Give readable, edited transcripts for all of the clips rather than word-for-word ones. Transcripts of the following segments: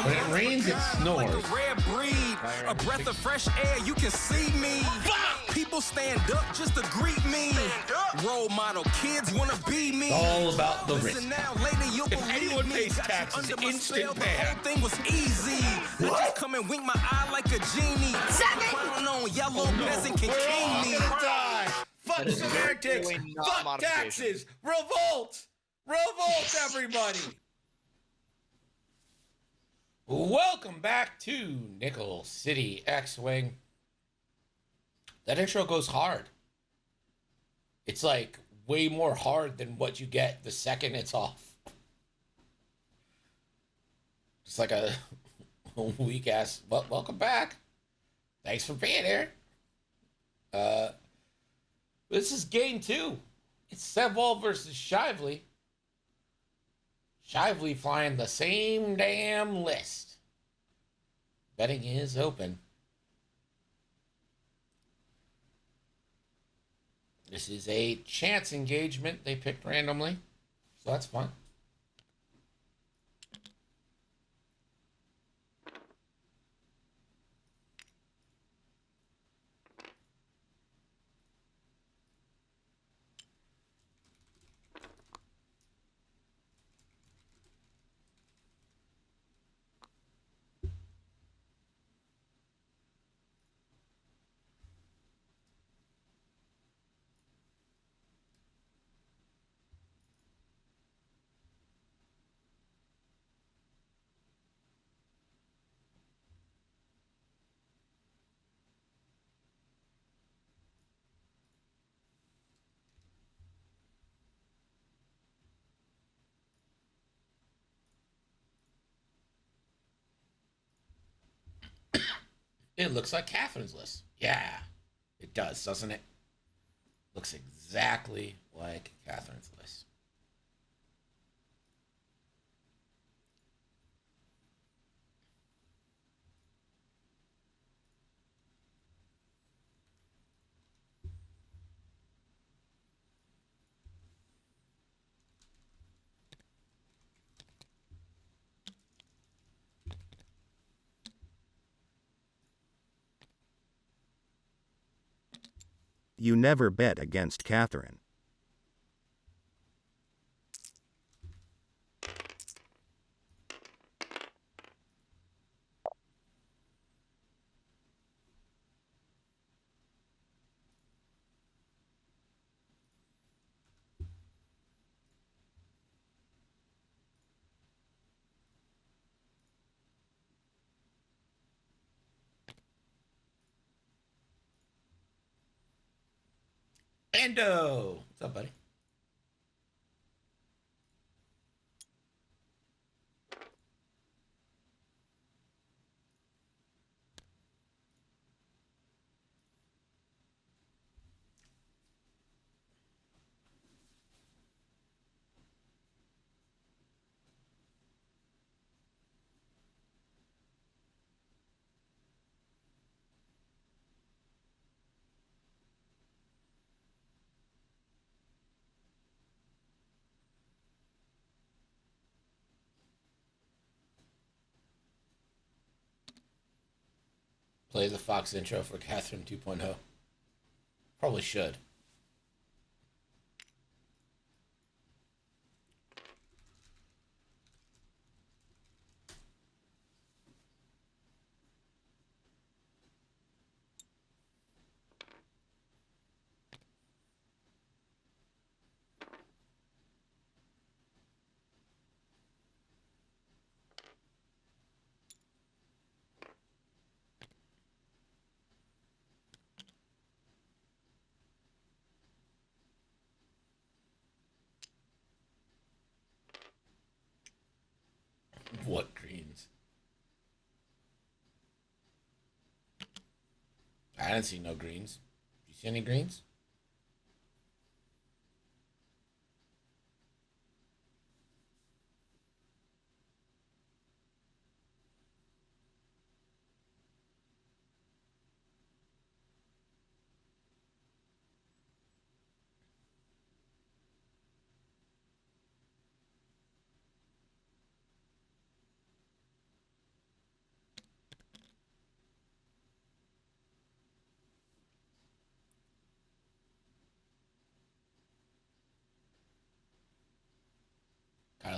When it rains, it snores. Like a rare breed, a breath of fresh air, you can see me. People stand up just to greet me. Role model kids wanna be me. All about the risk. Now, later you'll If anyone pays taxes, instant ban. The whole thing was easy. I just come and wink my eye like a genie. Crown on yellow peasant can king me. I'm gonna die. Fuck semantics. Fuck taxes. Revolt. Revolt, everybody. Welcome back to Nickel City X-Wing. That intro goes hard. It's like way more hard than what you get the second it's off. It's like a weak ass. Well, welcome back. Thanks for being here. This is game 2. It's Sevwall versus Shively. Shively flying the same damn list. Betting is open. This is a chance engagement they picked randomly, so that's fun. It looks like Catherine's list. Yeah, it does, doesn't it? Looks exactly like Catherine's list. You never bet against Catherine. Ando! What's up, buddy? Play the Fox intro for Catherine 2.0. Probably should. What greens? I didn't see no greens. Did you see any greens?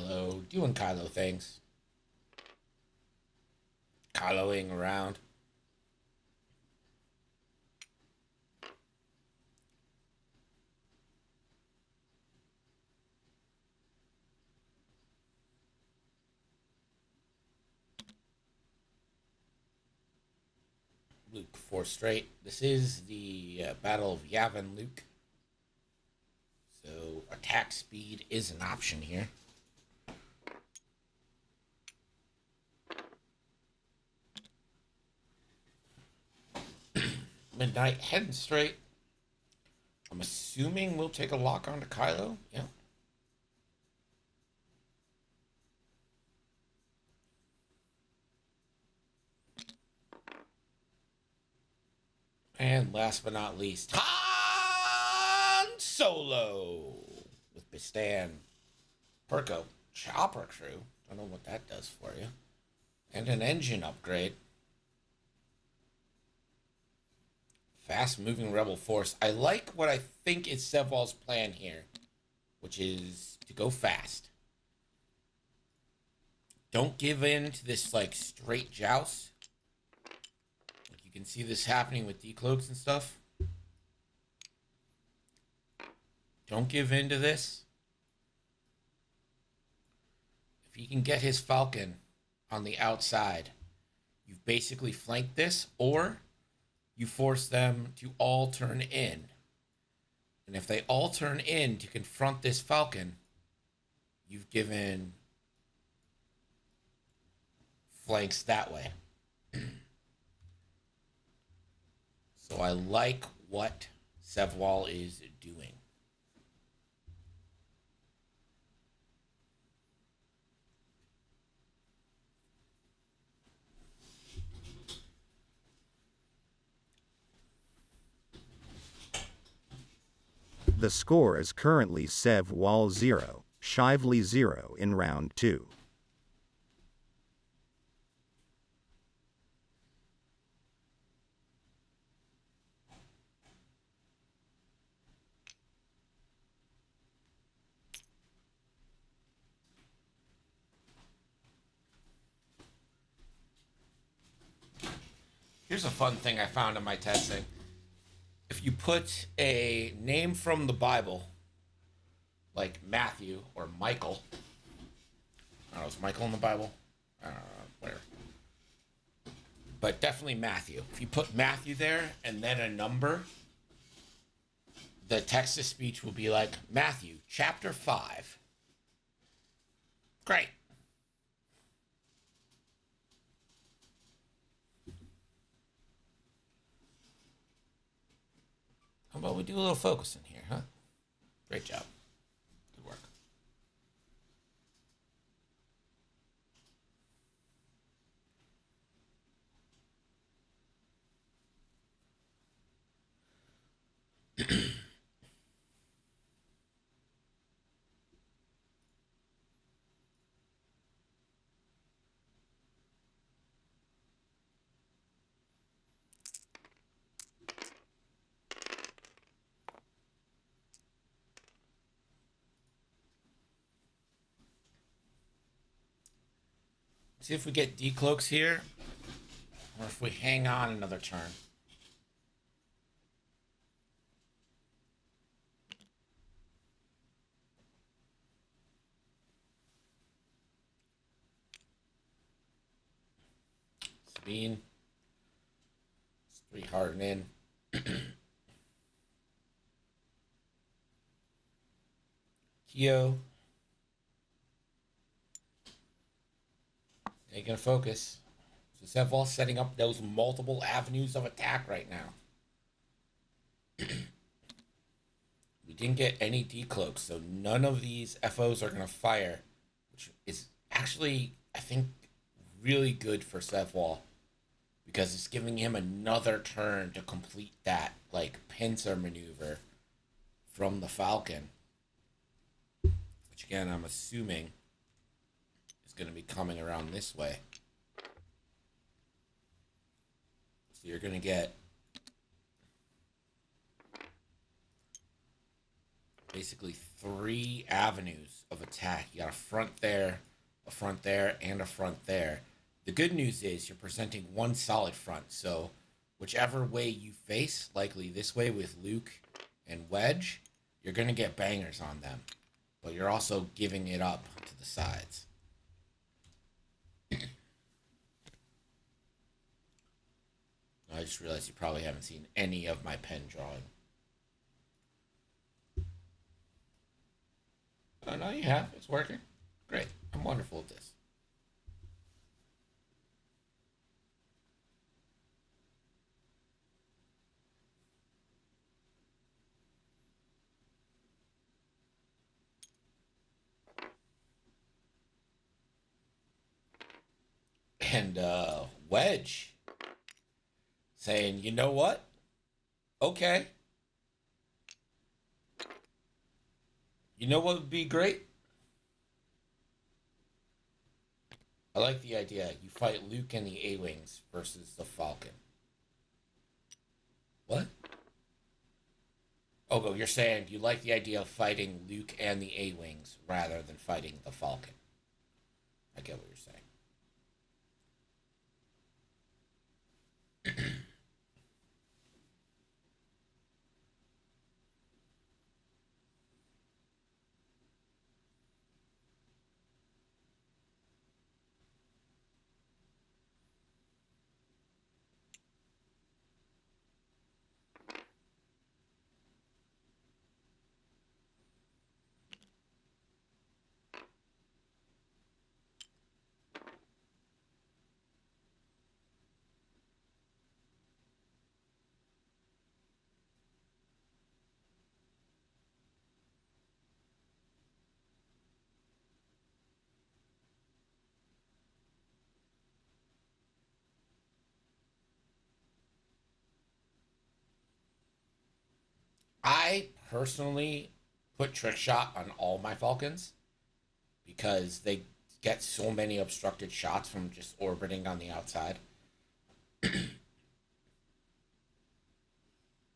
Kylo, doing Kylo things. Kyloing around. Luke, 4 straight. This is the Battle of Yavin Luke. So attack speed is an option here. Midnight heading straight. I'm assuming we'll take a lock onto Kylo. Yeah. And last but not least, Han Solo with Bistan, Perko, Chopper Crew. Don't know what that does for you. And an engine upgrade. Fast moving rebel force. I like what I think is Sevwall's plan here, which is to go fast. Don't give in to this like straight joust. Like you can see this happening with decloaks and stuff. Don't give in to this. If he can get his Falcon on the outside, you've basically flanked this, or you force them to all turn in. And if they all turn in to confront this Falcon, you've given flanks that way. So I like what Sevwall is doing. The score is currently Sevwall 0, Shively 0 in round 2. Here's a fun thing I found in my testing. If you put a name from the Bible, like Matthew or Michael, I don't know, is Michael in the Bible? I don't know, whatever. But definitely Matthew. If you put Matthew there and then a number, the text to speech will be like Matthew, chapter 5. Great. How about we do a little focusing here, huh? Great job. Good work. See if we get decloaks here, or if we hang on another turn. Sabine. 3 harden in. Kyo. Ain't gonna focus. So Sevwall setting up those multiple avenues of attack right now. We didn't get any decloaks, so none of these FOs are gonna fire, which is actually, I think, really good for Sevwall, because it's giving him another turn to complete that like pincer maneuver from the Falcon, which again I'm assuming is going to be coming around this way. So you're going to get basically three avenues of attack. You got a front there, and a front there. The good news is you're presenting one solid front, so whichever way you face, likely this way with Luke and Wedge, you're going to get bangers on them. But you're also giving it up to the sides. I just realized you probably haven't seen any of my pen drawing. Oh, no, you have. It's working. Great. I'm wonderful at this. And Wedge saying, you know what? Okay. You know what would be great? I like the idea. You fight Luke and the A-Wings versus the Falcon. What? Oh, you're saying you like the idea of fighting Luke and the A-Wings rather than fighting the Falcon. I get what you're saying. I personally put trick shot on all my Falcons because they get so many obstructed shots from just orbiting on the outside.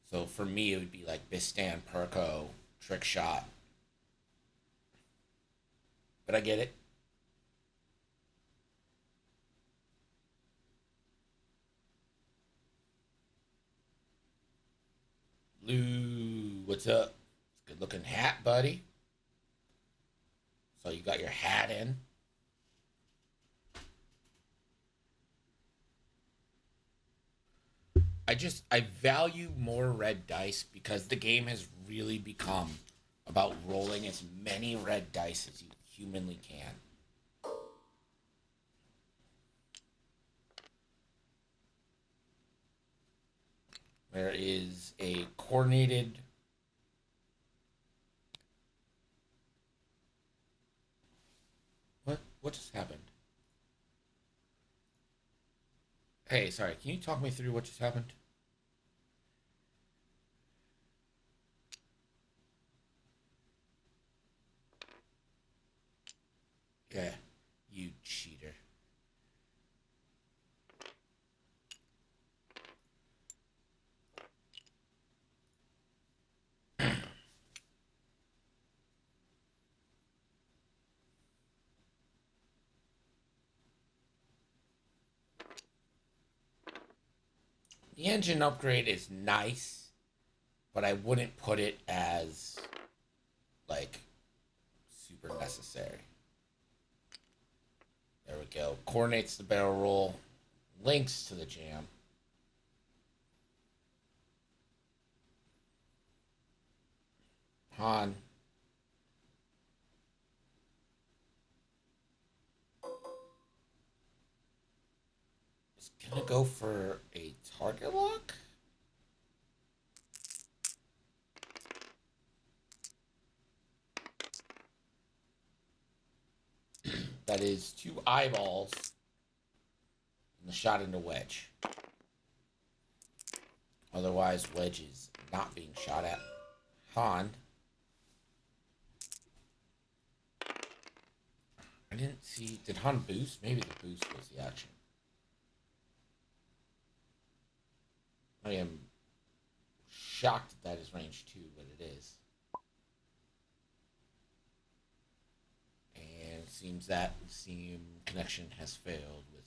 So for me, it would be like Bistan, Perko, trick shot. But I get it. Lou, what's up? Good looking hat, buddy. So you got your hat in. I value more red dice because the game has really become about rolling as many red dice as you humanly can. There is a coordinated. What just happened? Hey, sorry, can you talk me through what just happened? Yeah, you cheater. The engine upgrade is nice, but I wouldn't put it as like super necessary. There we go. Coordinates the barrel roll, links to the jam. Han. Is gonna go for a target lock? That is 2 eyeballs and the shot into Wedge. Otherwise, Wedge is not being shot at. Han. I didn't see. Did Han boost? Maybe the boost was the action. I am shocked that is range 2, but it is. Seems that the Steam connection has failed with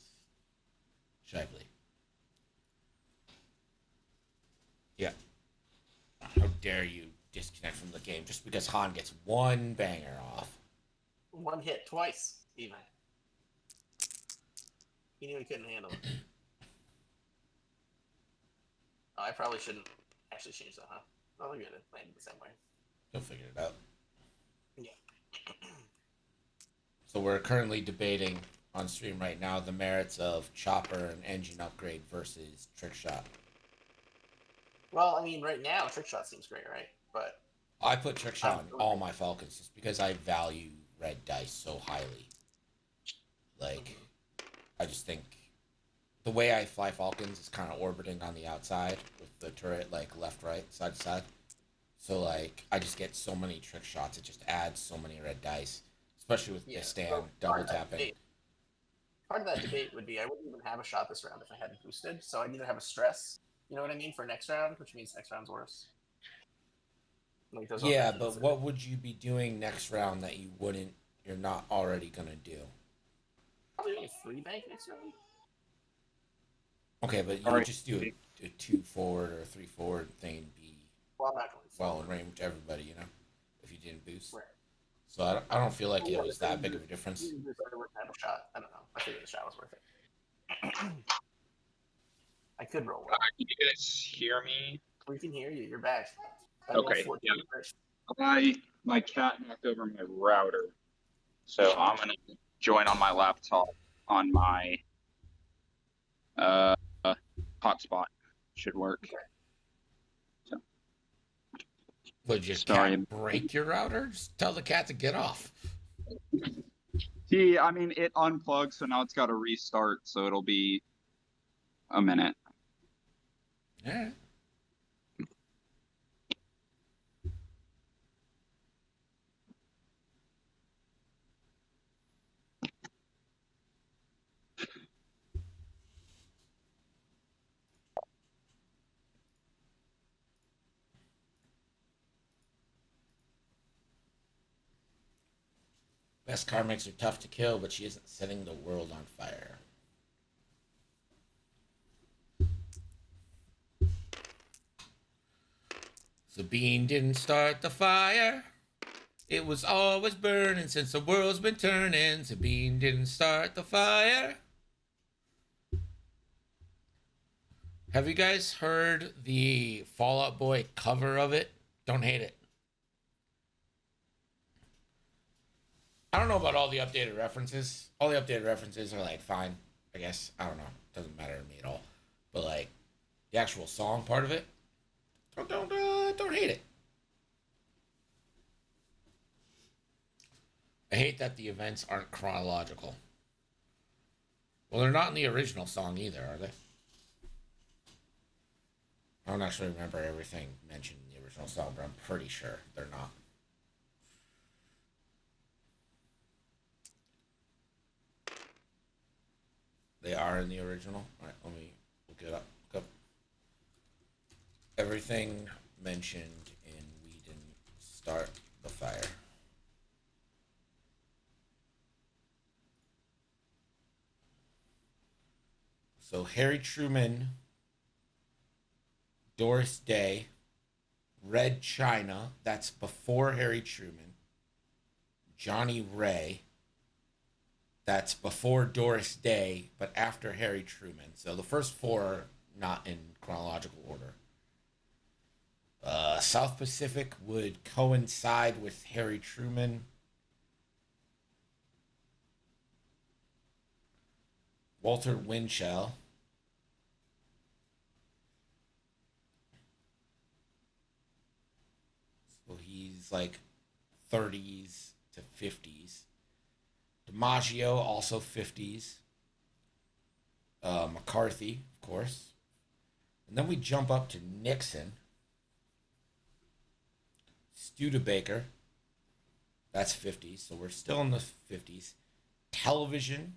Shively. Yeah. How dare you disconnect from the game just because Han gets one banger off? One hit twice, even. He knew he couldn't handle it. Oh, I probably shouldn't actually change that, huh? Oh, look at it. Landed the same way. You'll figure it out. Yeah. So we're currently debating on stream right now the merits of chopper and engine upgrade versus trick shot. Well, I mean, right now, trick shot seems great, right? But I put trick shot on all my Falcons just because I value red dice so highly. Like, I just think the way I fly Falcons is kind of orbiting on the outside with the turret, like, left, right, side to side. So, like, I just get so many trick shots. It just adds so many red dice, especially with this stand, double tapping. Part of that debate would be I wouldn't even have a shot this round if I hadn't boosted. So I'd either have a stress, you know what I mean, for next round, which means next round's worse. Like those Yeah, but what would you be doing next round that you're not already gonna do? Probably only 3 bank next round. Okay, but you would just do a 2 forward or a 3 forward thing and be well, I'm not going well in range with everybody, you know, if you didn't boost. Right. So I don't feel like it was that big of a difference. I wouldn't have a shot. I don't know. I figured the shot was worth it. I could roll well. Can you guys hear me? We can hear you. You're back. Okay, yeah. My cat knocked over my router, so I'm gonna join on my laptop on my hotspot. Should work. Okay. So. Would your cat break your router? Just tell the cat to get off. I mean, it unplugged, so now it's got to restart, so it'll be a minute. All right. Best karmics are tough to kill, but she isn't setting the world on fire. Sabine didn't start the fire. It was always burning since the world's been turning. Sabine didn't start the fire. Have you guys heard the Fall Out Boy cover of it? Don't hate it. I don't know about all the updated references. All the updated references are like fine, I guess. I don't know. Doesn't matter to me at all. But like the actual song part of it, don't hate it. I hate that the events aren't chronological. Well, they're not in the original song either, are they? I don't actually remember everything mentioned in the original song, but I'm pretty sure they're not. They are in the original. All right, let me look it up. Everything mentioned in We Didn't Start the Fire. So Harry Truman, Doris Day, Red China, that's before Harry Truman, Johnny Ray, that's before Doris Day, but after Harry Truman. So the first 4 are not in chronological order. South Pacific would coincide with Harry Truman. Walter Winchell. So he's like 30s to 50s. DiMaggio, also 50s. McCarthy, of course. And then we jump up to Nixon. Studebaker. That's 50s, so we're still in the 50s. Television.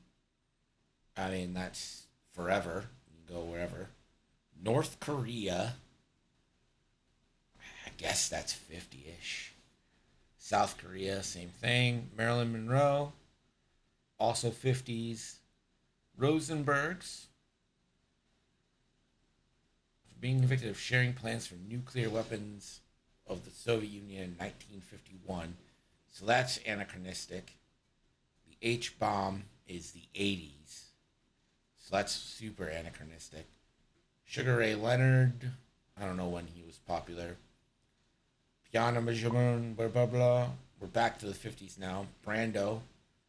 I mean, that's forever. You can go wherever. North Korea. I guess that's 50-ish. South Korea, same thing. Marilyn Monroe. also 50s. Rosenbergs, for being convicted of sharing plans for nuclear weapons of the Soviet Union in 1951. So that's anachronistic. The H bomb is the 80s. So that's super anachronistic. Sugar Ray Leonard, I don't know when he was popular. Piano Majoran, blah, blah, blah. We're back to the 50s now. Brando,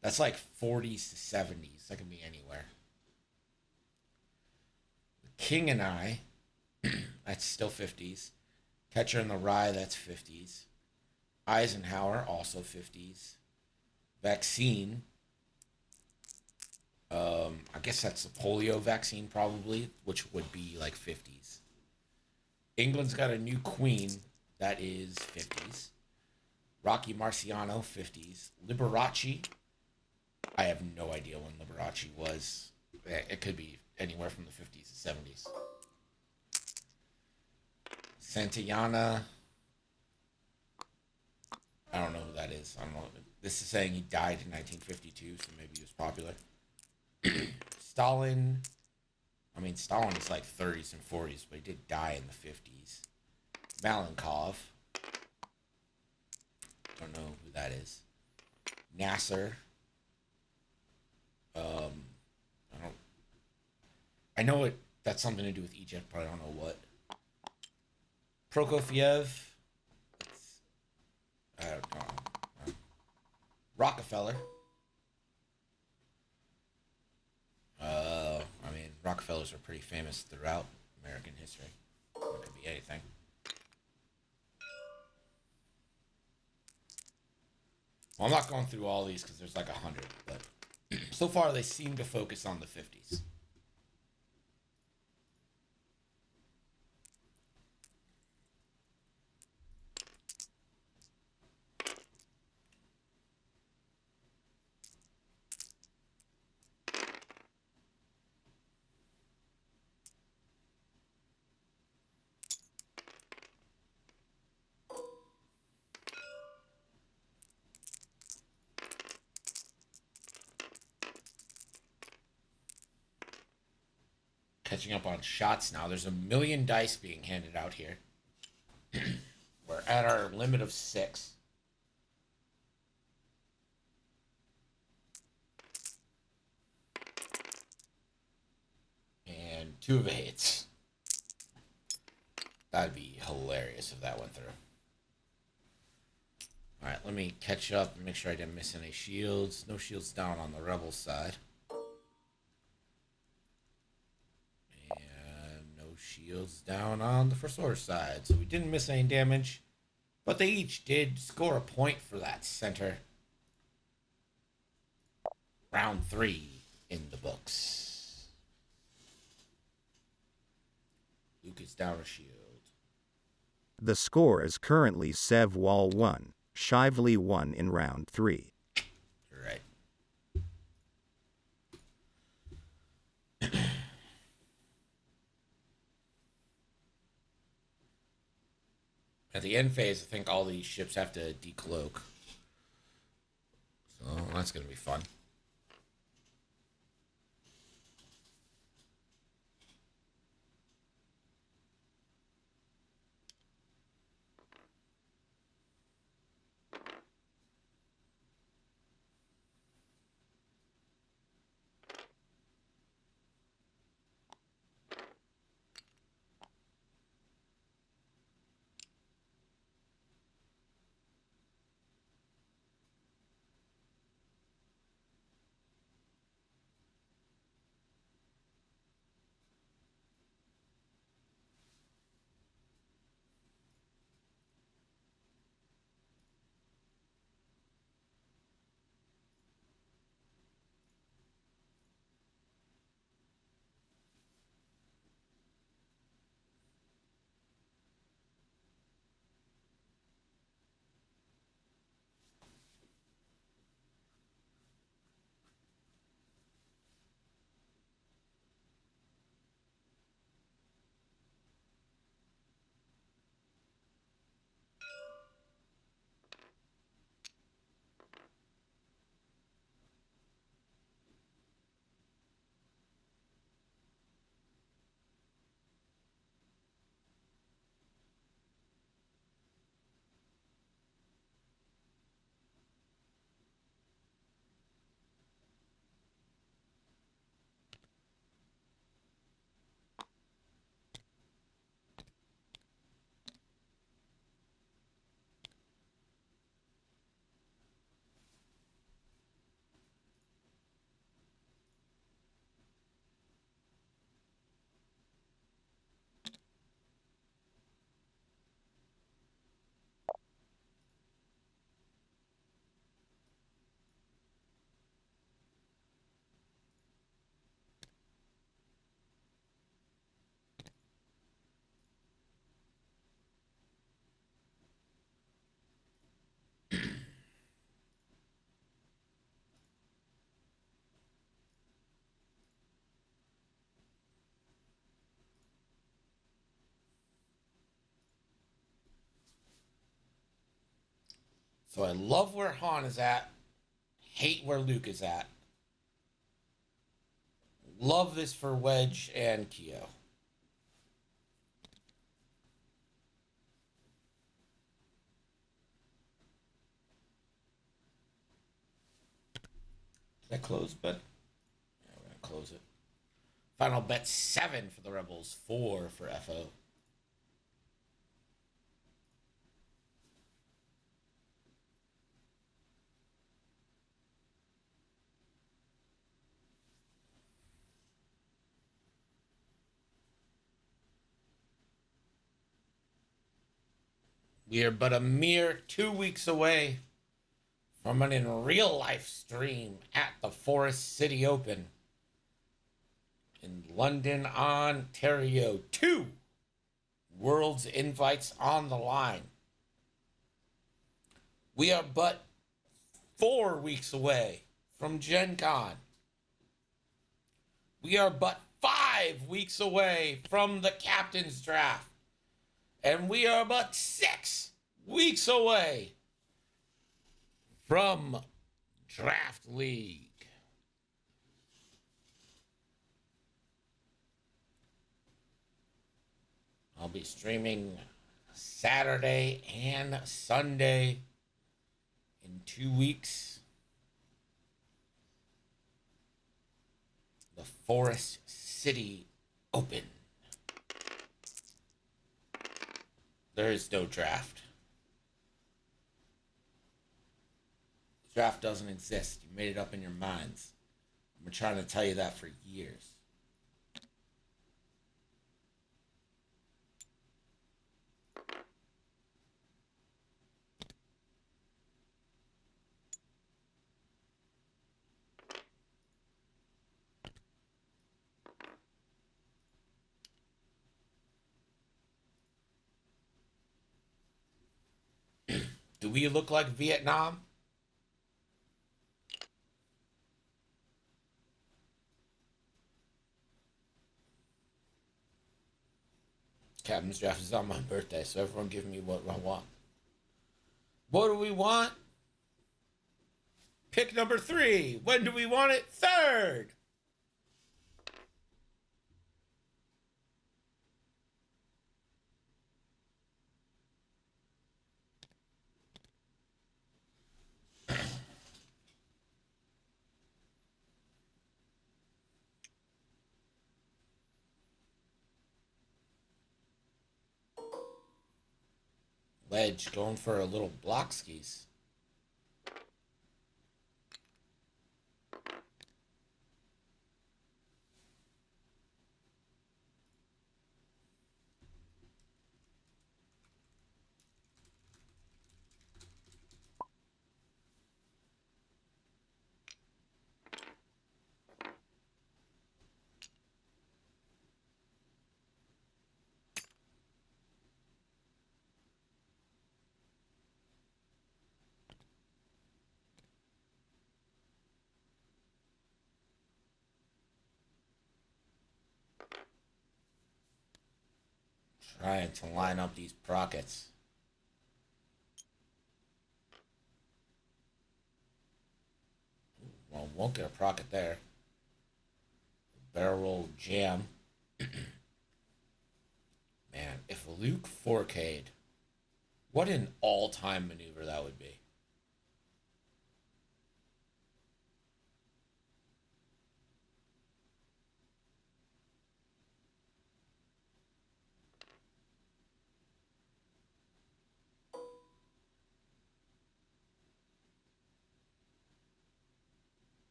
that's like 40s to 70s. That can be anywhere. The King and I, that's still 50s. Catcher in the Rye, that's 50s. Eisenhower, also 50s. Vaccine, I guess that's the polio vaccine probably, which would be like 50s. England's got a new queen, that is 50s. Rocky Marciano, 50s. Liberace, I have no idea when Liberace was. It could be anywhere from the 50s to 70s. Santayana, I don't know who that is. I don't know. This is saying he died in 1952, so maybe he was popular. Stalin, I mean, Stalin is like 30s and 40s, but he did die in the 50s. Malenkov, don't know who that is. Nasser, I don't. I know it. That's something to do with Egypt, but I don't know what. Prokofiev, I don't know. Rockefeller. I mean, Rockefellers are pretty famous throughout American history. It could be anything. Well, I'm not going through all these because there's like 100, but so far they seem to focus on the 50s. Catching up on shots now. There's a million dice being handed out here. We're at our limit of 6. And 2 of 8s. That'd be hilarious if that went through. Alright, let me catch up and make sure I didn't miss any shields. No shields down on the rebel side. Shields down on the First Order side, so we didn't miss any damage, but they each did score a point for that center. Round 3 in the books. Luke is down a shield. The score is currently Sevwall 1, Shively 1 in round 3. Right. At the end phase, I think all these ships have to decloak. So that's going to be fun. So I love where Han is at. Hate where Luke is at. Love this for Wedge and Keo. Did I close bet? Yeah, we're gonna close it. Final bet 7 for the Rebels, 4 for FO. We are but a mere 2 weeks away from an in real life stream at the Forest City Open in London, Ontario. 2 World's invites on the line. We are but 4 weeks away from Gen Con. We are but 5 weeks away from the Captain's Draft. And we are but 6 weeks away from Draft League. I'll be streaming Saturday and Sunday in 2 weeks. The Forest City Open. There is no draft. The draft doesn't exist. You made it up in your minds. I've been trying to tell you that for years. Do we look like Vietnam? Captain's Draft is on my birthday, so everyone give me what I want. What do we want? Pick number 3. When do we want it? 3rd. Wedge going for a little block skis. Trying to line up these prockets. Well, won't get a procket there. Barrel roll jam. Man, if Luke 4K'd, what an all-time maneuver that would be.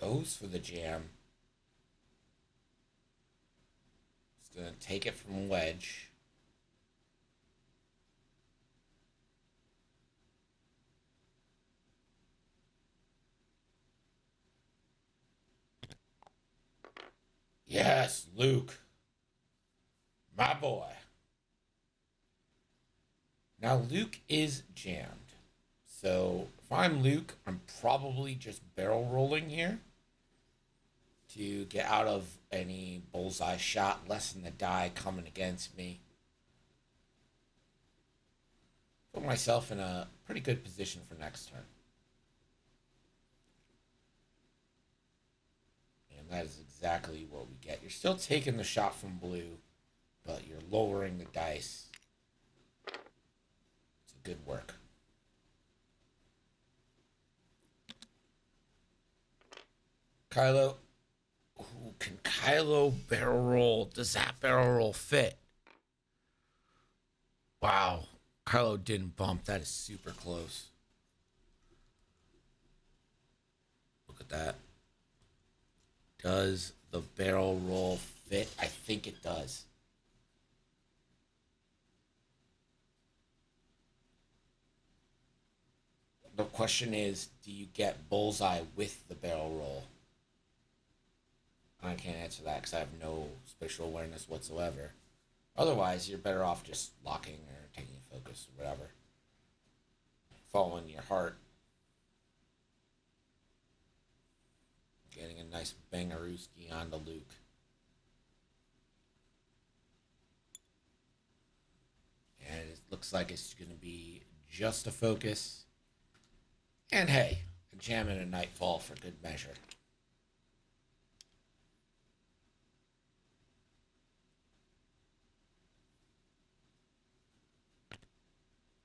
Goes for the jam. He's going to take it from Wedge. Yes, Luke. My boy. Now, Luke is jammed. So, if I'm Luke, I'm probably just barrel rolling here to get out of any bullseye shot, lessen the die coming against me. Put myself in a pretty good position for next turn. And that is exactly what we get. You're still taking the shot from blue, but you're lowering the dice. It's a good work. Kylo. Ooh, can Kylo barrel roll? Does that barrel roll fit? Wow. Kylo didn't bump. That is super close. Look at that. Does the barrel roll fit? I think it does. The question is, do you get bullseye with the barrel roll? I can't answer that because I have no spatial awareness whatsoever. Otherwise, you're better off just locking or taking focus or whatever. Following your heart. Getting a nice bangarooski onto Luke. And it looks like it's going to be just a focus. And hey, a jam and a nightfall for good measure.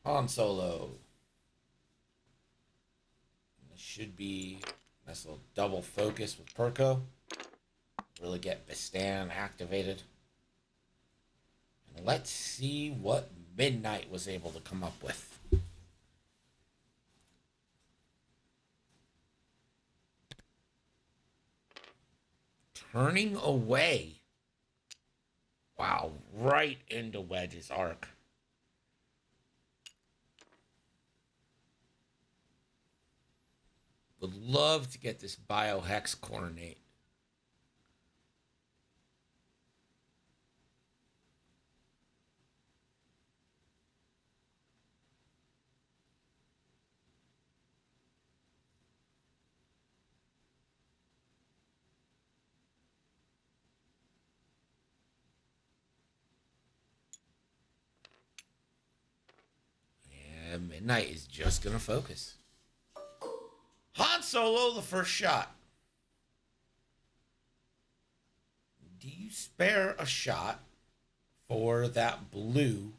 Han Solo. This should be a nice little double focus with Perko. Really get Bistan activated. And let's see what Midnight was able to come up with. Turning away. Wow, right into Wedge's arc. Would love to get this biohex coordinate. And Midnight is just going to focus. Han Solo, the first shot. Do you spare a shot for that blue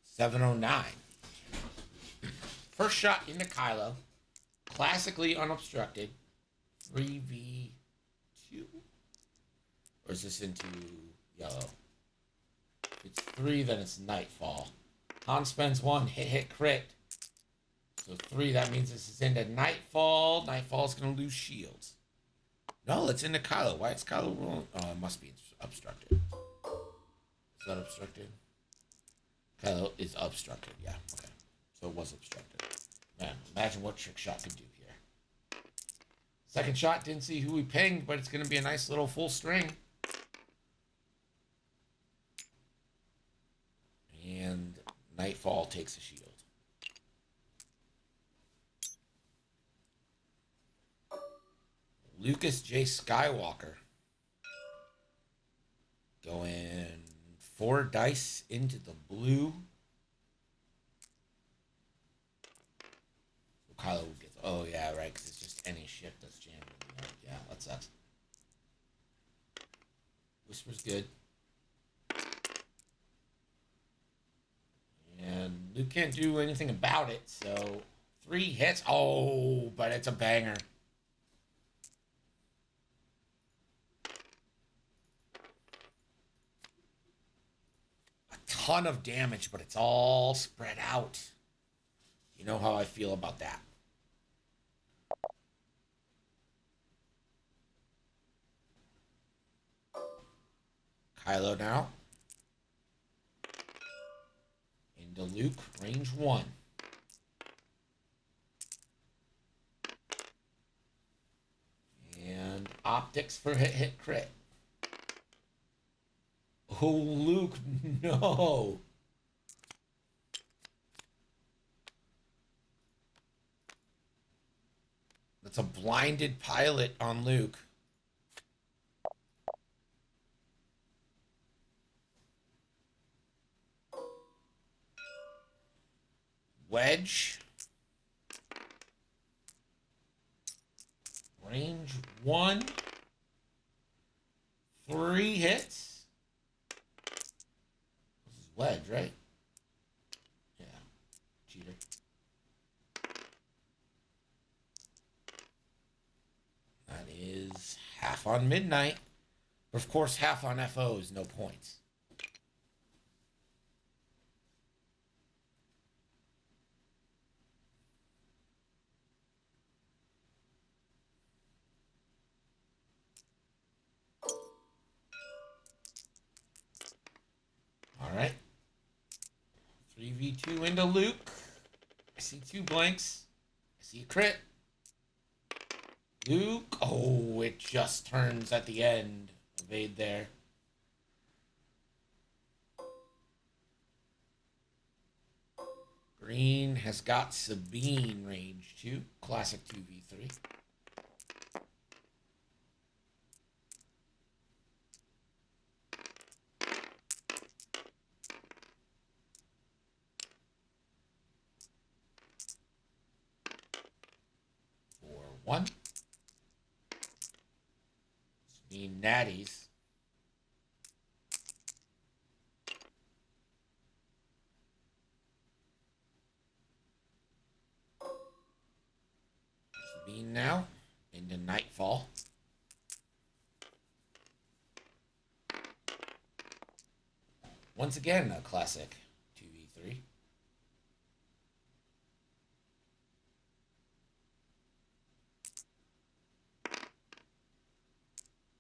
709? First shot into Kylo. Classically unobstructed. 3v2? Or is this into yellow? If it's 3, then it's Nightfall. Han spends 1, hit, crit. So 3, that means this is into Nightfall. Nightfall's going to lose shields. No, it's into Kylo. Why is Kylo rolling? Oh, it must be obstructed. Is that obstructed? Kylo is obstructed, yeah. Okay. So it was obstructed. Man, imagine what trick shot could do here. Second shot, didn't see who we pinged, but it's going to be a nice little full string. And Nightfall takes a shield. Lucas J. Skywalker. Going 4 dice into the blue. So Kylo gets... Oh, yeah, right, because it's just any ship that's jammed. Yeah, that sucks. Whisper's good. And Luke can't do anything about it, so 3 hits. Oh, but it's a banger. Ton of damage, but it's all spread out. You know how I feel about that. Kylo now. Into Luke, range 1. And optics for hit, crit. Oh, Luke, no. That's a blinded pilot on Luke. Wedge. Range 1. 3 hits. This is wedge, right? Yeah. Cheater. That is half on midnight. But of course, half on FO is no points. All right. 3v2 into Luke. I see 2 blanks. I see a crit. Luke. Oh, it just turns at the end. Evade there. Green has got Sabine range 2. Classic 2v3. One. Sabine natties. Sabine now into Nightfall. Once again, a classic 2v3.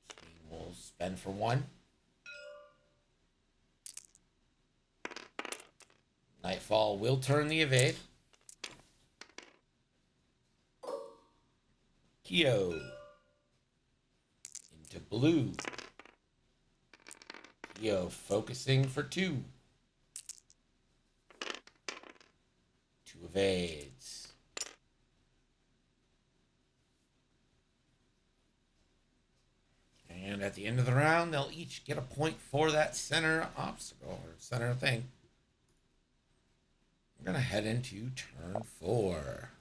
Sabine will spend for 1. Nightfall will turn the evade. Kyo into blue. Kyo focusing for 2. 2 evades. And at the end of the round, they'll each get a point for that center obstacle or center thing. We're going to head into turn 4.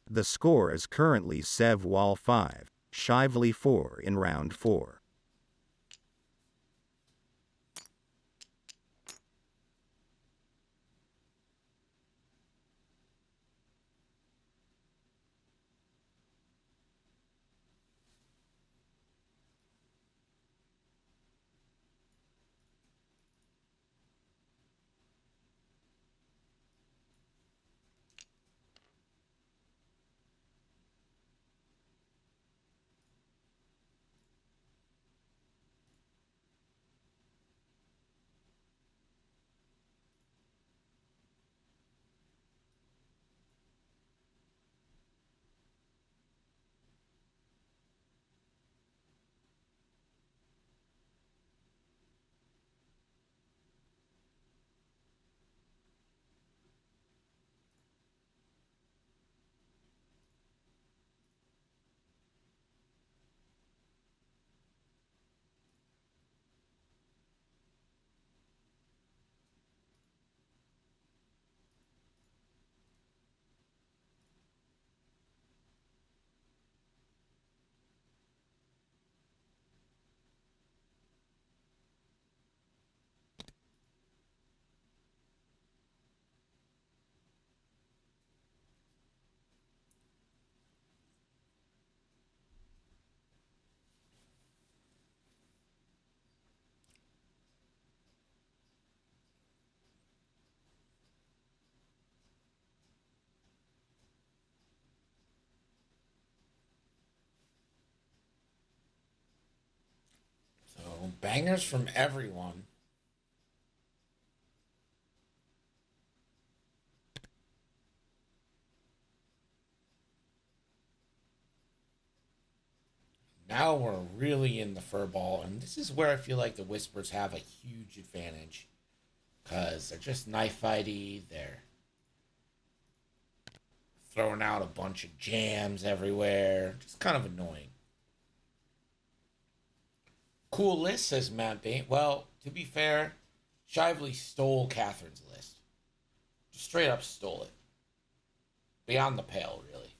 The score is currently Sevwall 5, Shively 4 in round 4. So, bangers from everyone. Now we're really in the furball, and this is where I feel like the Whispers have a huge advantage. Because they're just knife fighty, they're throwing out a bunch of jams everywhere. Just kind of annoying. Cool list, says Matt Bain. Well, to be fair, Shively stole Catherine's list. Just straight up stole it. Beyond the pale, really.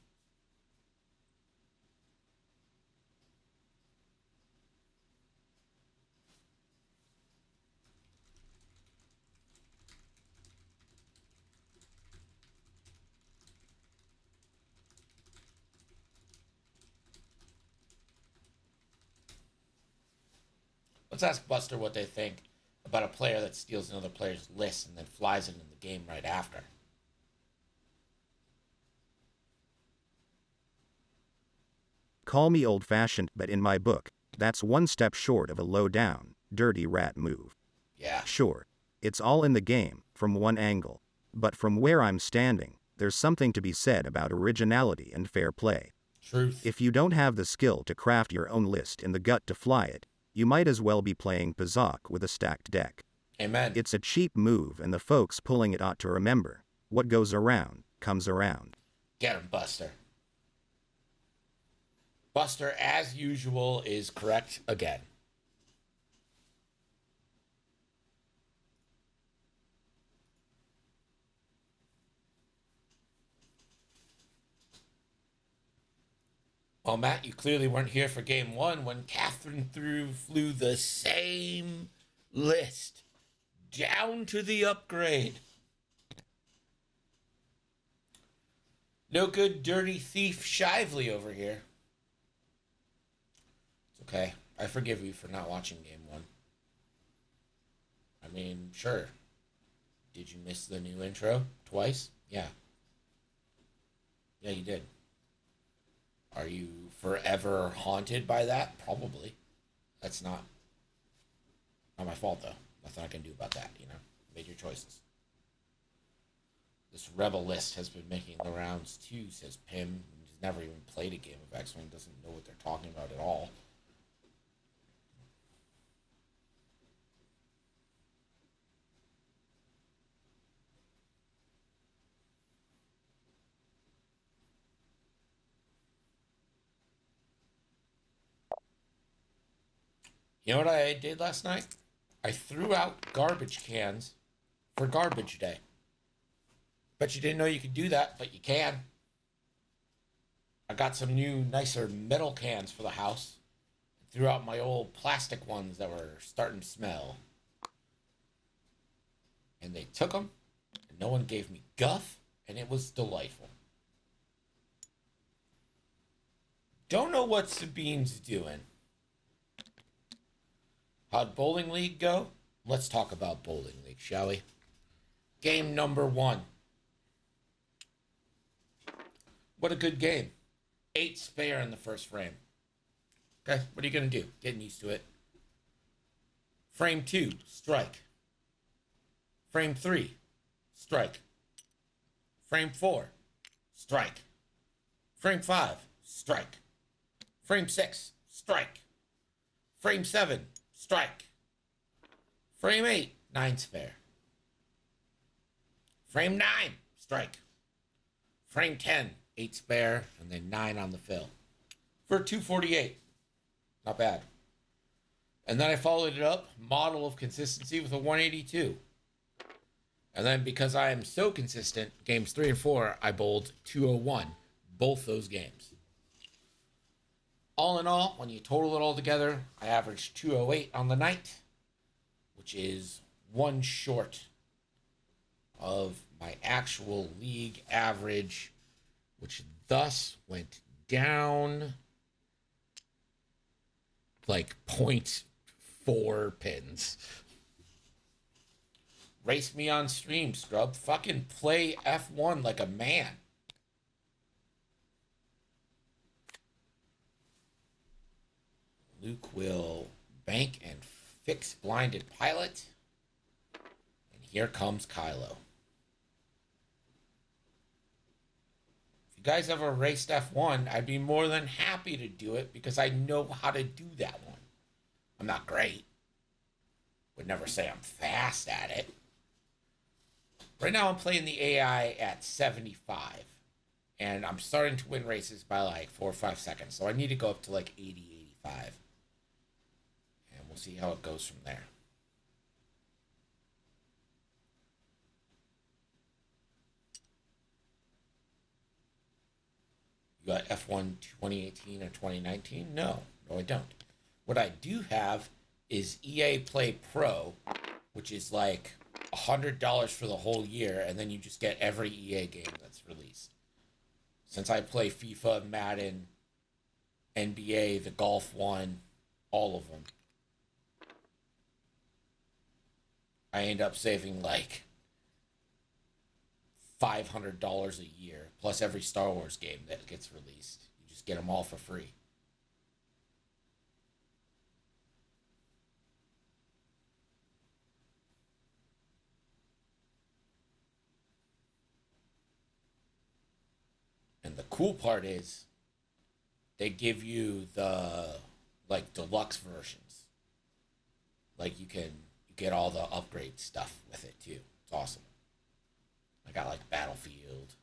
Let's ask Buster what they think about a player that steals another player's list and then flies it in the game right after. Call me old-fashioned, but in my book, that's one step short of a low-down, dirty rat move. Yeah. Sure, it's all in the game, from one angle. But from where I'm standing, there's something to be said about originality and fair play. Truth. If you don't have the skill to craft your own list and the gut to fly it, you might as well be playing Pazak with a stacked deck. Amen. It's a cheap move, and the folks pulling it ought to remember, what goes around, comes around. Get him, Buster. Buster, as usual, is correct again. Well, Matt, you clearly weren't here for game one when Catherine flew the same list down to the upgrade. No good dirty thief Shively over here. It's okay. I forgive you for not watching game one. I mean, sure. Did you miss the new intro twice? Yeah. Yeah, you did. Are you forever haunted by that? Probably. That's not my fault, though. Nothing I can do about that, you know? Made your choices. This rebel list has been making the rounds, too, says Pim. He's never even played a game of X-Wing, doesn't know what they're talking about at all. You know what I did last night? I threw out garbage cans for garbage day. Bet you didn't know you could do that, but you can. I got some new, nicer metal cans for the house. Threw out my old plastic ones that were starting to smell. And they took them, and no one gave me guff, and it was delightful. Don't know what Sabine's doing. How'd Bowling League go? Let's talk about Bowling League, shall we? Game number 1. What a good game. 8 spare in the first frame. Okay, what are you going to do? Getting used to it. Frame 2, strike. Frame 3, strike. Frame 4, strike. Frame 5, strike. Frame 6, strike. Frame 7, strike. Frame 8, 9 spare. Frame 9, strike. Frame 10, 8 spare, and then 9 on the fill. For 248. Not bad. And then I followed it up, model of consistency, with a 182. And then because I am so consistent, games 3 and 4, I bowled 201. Both those games. All in all, when you total it all together, I averaged 208 on the night, which is 1 short of my actual league average, which thus went down like 0.4 pins. Race me on stream, scrub. Fucking play F1 like a man. Luke will bank and fix blinded pilot. And here comes Kylo. If you guys ever raced F1, I'd be more than happy to do it because I know how to do that one. I'm not great. Would never say I'm fast at it. Right now I'm playing the AI at 75. And I'm starting to win races by like 4 or 5 seconds. So I need to go up to like 80, 85. And we'll see how it goes from there. You got F1 2018 or 2019? No, I don't. What I do have is EA Play Pro, which is like $100 for the whole year, and then you just get every EA game that's released. Since I play FIFA, Madden, NBA, the golf one, all of them, I end up saving like $500 a year, plus every Star Wars game that gets released. You just get them all for free. And the cool part is they give you the like deluxe versions. Like you get all the upgrade stuff with it too. It's awesome. I got like Battlefield,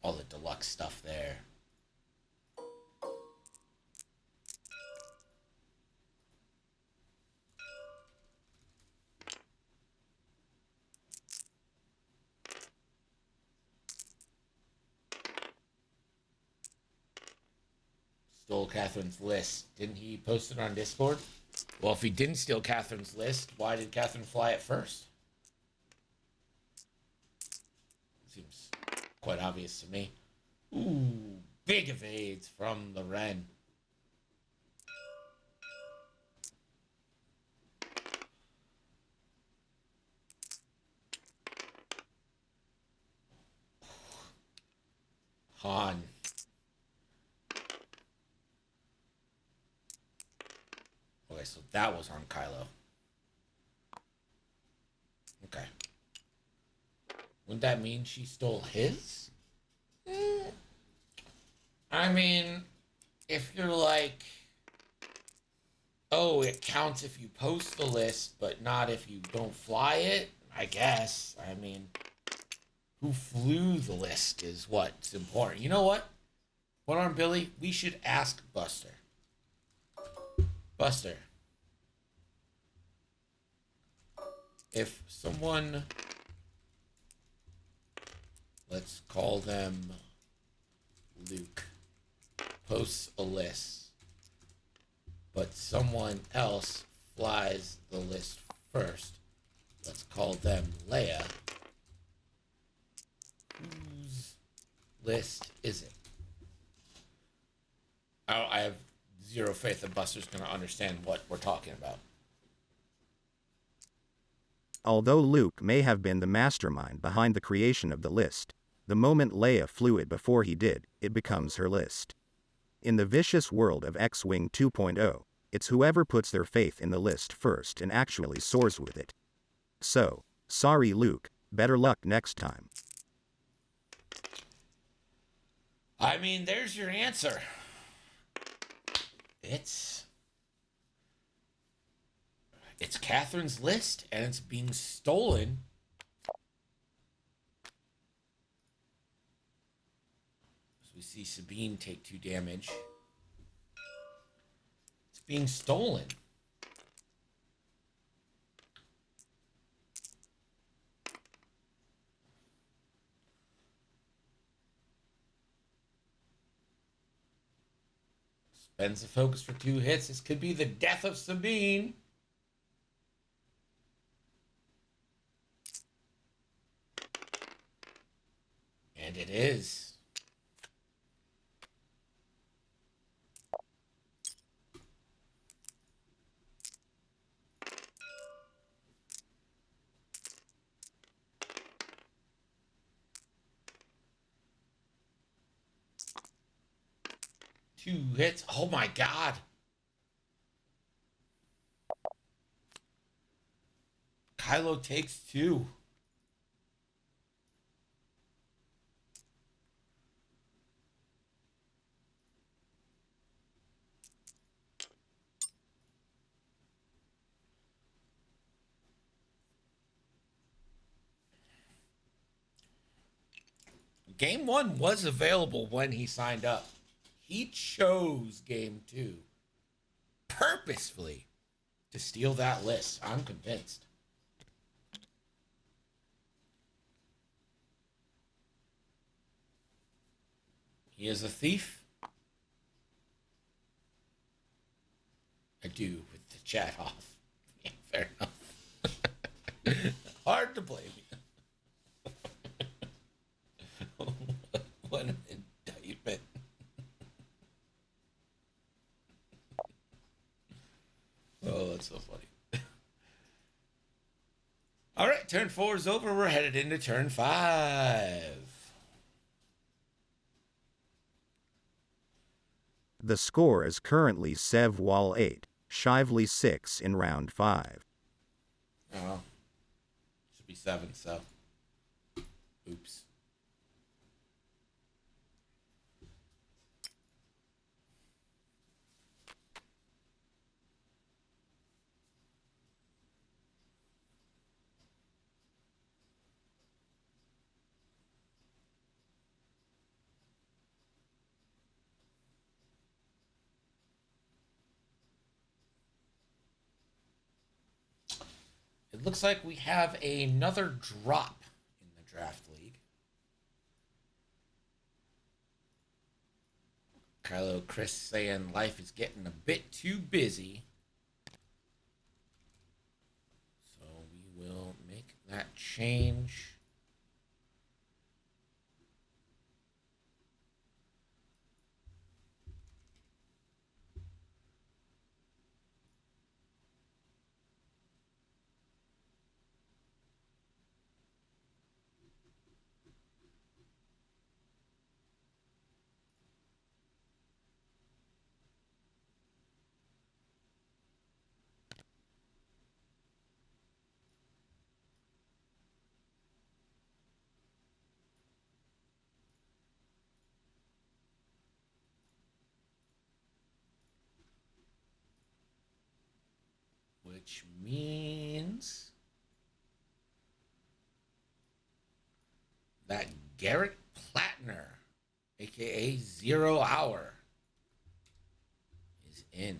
all the deluxe stuff there. Stole Catherine's list. Didn't he post it on Discord? Well, if he didn't steal Catherine's list, why did Catherine fly it first? Seems quite obvious to me. Ooh, big evades from the Ren. Han. Okay, so that was on Kylo. Okay. Wouldn't that mean she stole his? I mean, if you're like, oh, it counts if you post the list, but not if you don't fly it, I guess. I mean, who flew the list is what's important. You know what? One Arm Billy, we should ask Buster. Buster. If someone, let's call them Luke, posts a list, but someone else flies the list first, let's call them Leia, whose list is it? I have zero faith that Buster's going to understand what we're talking about. Although Luke may have been the mastermind behind the creation of the list, the moment Leia flew it before he did, it becomes her list. In the vicious world of X-Wing 2.0, it's whoever puts their faith in the list first and actually soars with it. So, sorry Luke, better luck next time. I mean, there's your answer. It's Catherine's list, and it's being stolen. So we see Sabine take 2 damage. It's being stolen. Spends the focus for 2 hits. This could be the death of Sabine. And it is. Two hits. Oh my God. Kylo takes 2. Game 1 was available when he signed up. He chose Game 2 purposefully to steal that list. I'm convinced. He is a thief. I do with the chat off. Yeah, fair enough. Hard to blame you. What an indictment. Oh, that's so funny. All right, turn 4 is over. We're headed into turn 5. The score is currently Sevwall 8, Shively 6 in round 5. Oh, should be 7, so. Oops. It looks like we have another drop in the draft league. Kylo Chris saying life is getting a bit too busy. So we will make that change. Which means that Garrett Plattner, aka 0 Hour, is in.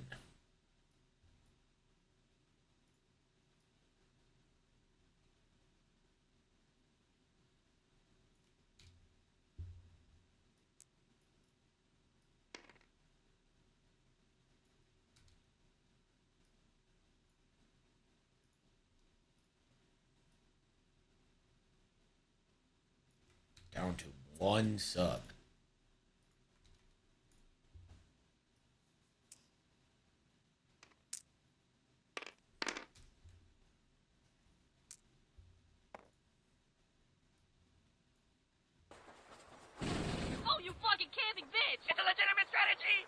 Down to 1 sub. Oh, you fucking camping bitch! It's a legitimate strategy!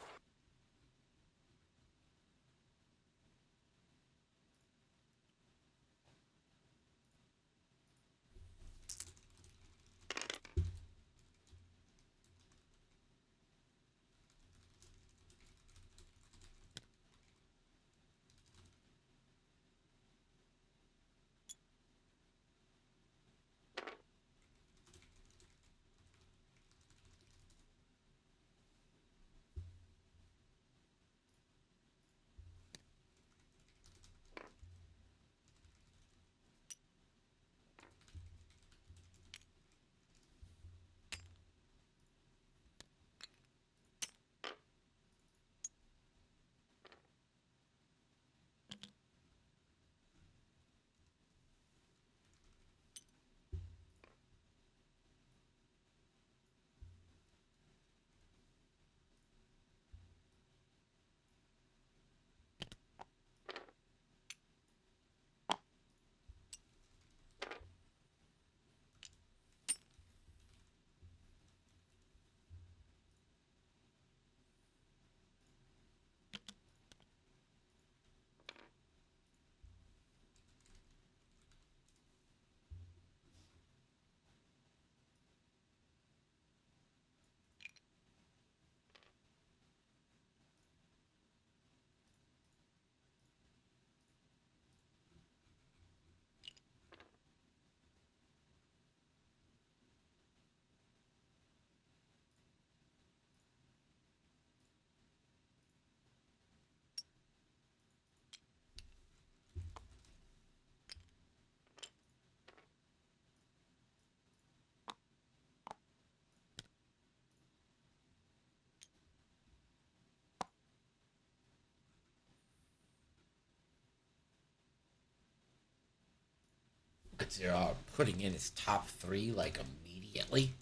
Zero putting in his top 3 like immediately.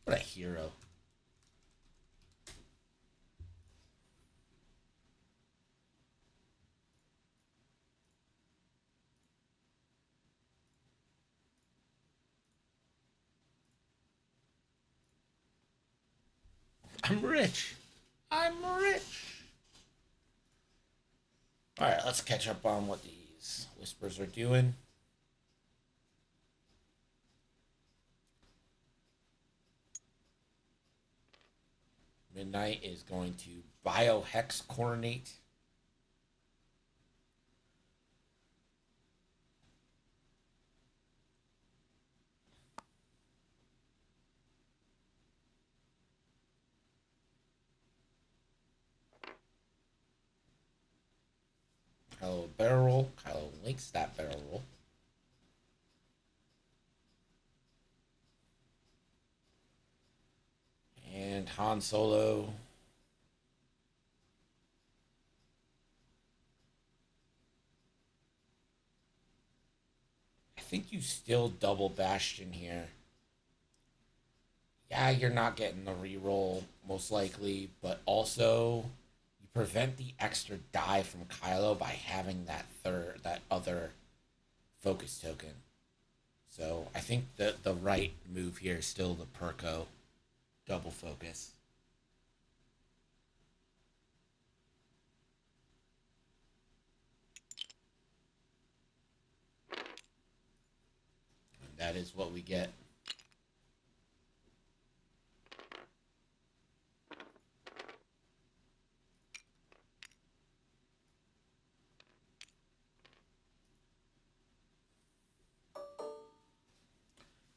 What a hero. I'm rich. I'm rich. Alright, let's catch up on what these whispers are doing. Midnight is going to biohex coordinate. Kylo barrel roll. Kylo links that barrel roll. And Han Solo. I think you still double Bastion here. Yeah, you're not getting the reroll, most likely, but also you prevent the extra die from Kylo by having that other focus token. So I think the right move here is still the Perko double focus. And that is what we get.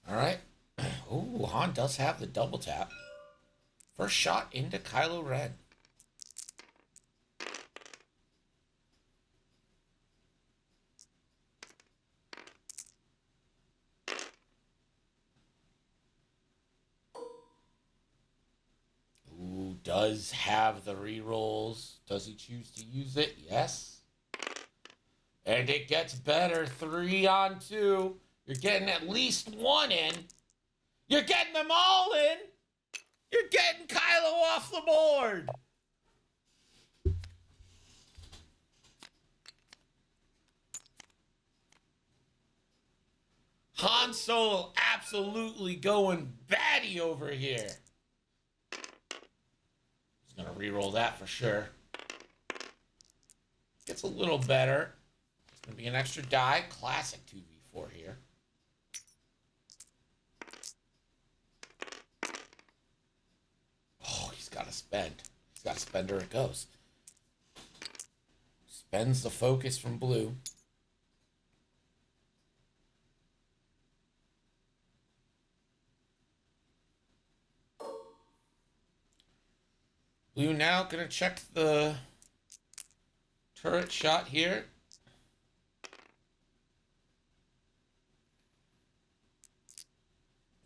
All right. Ooh, Han does have the double tap. First shot into Kylo Ren. Ooh, does have the rerolls. Does he choose to use it? Yes. And it gets better. 3 on 2. You're getting at least 1 in. You're getting them all in. You're getting Kylo off the board. Han Solo absolutely going batty over here. He's going to reroll that for sure. Gets a little better. It's going to be an extra die. Classic 2v4 here. Oh, he's got to spend. He's got to spend or it goes. Spends the focus from blue. Blue now going to check the turret shot here.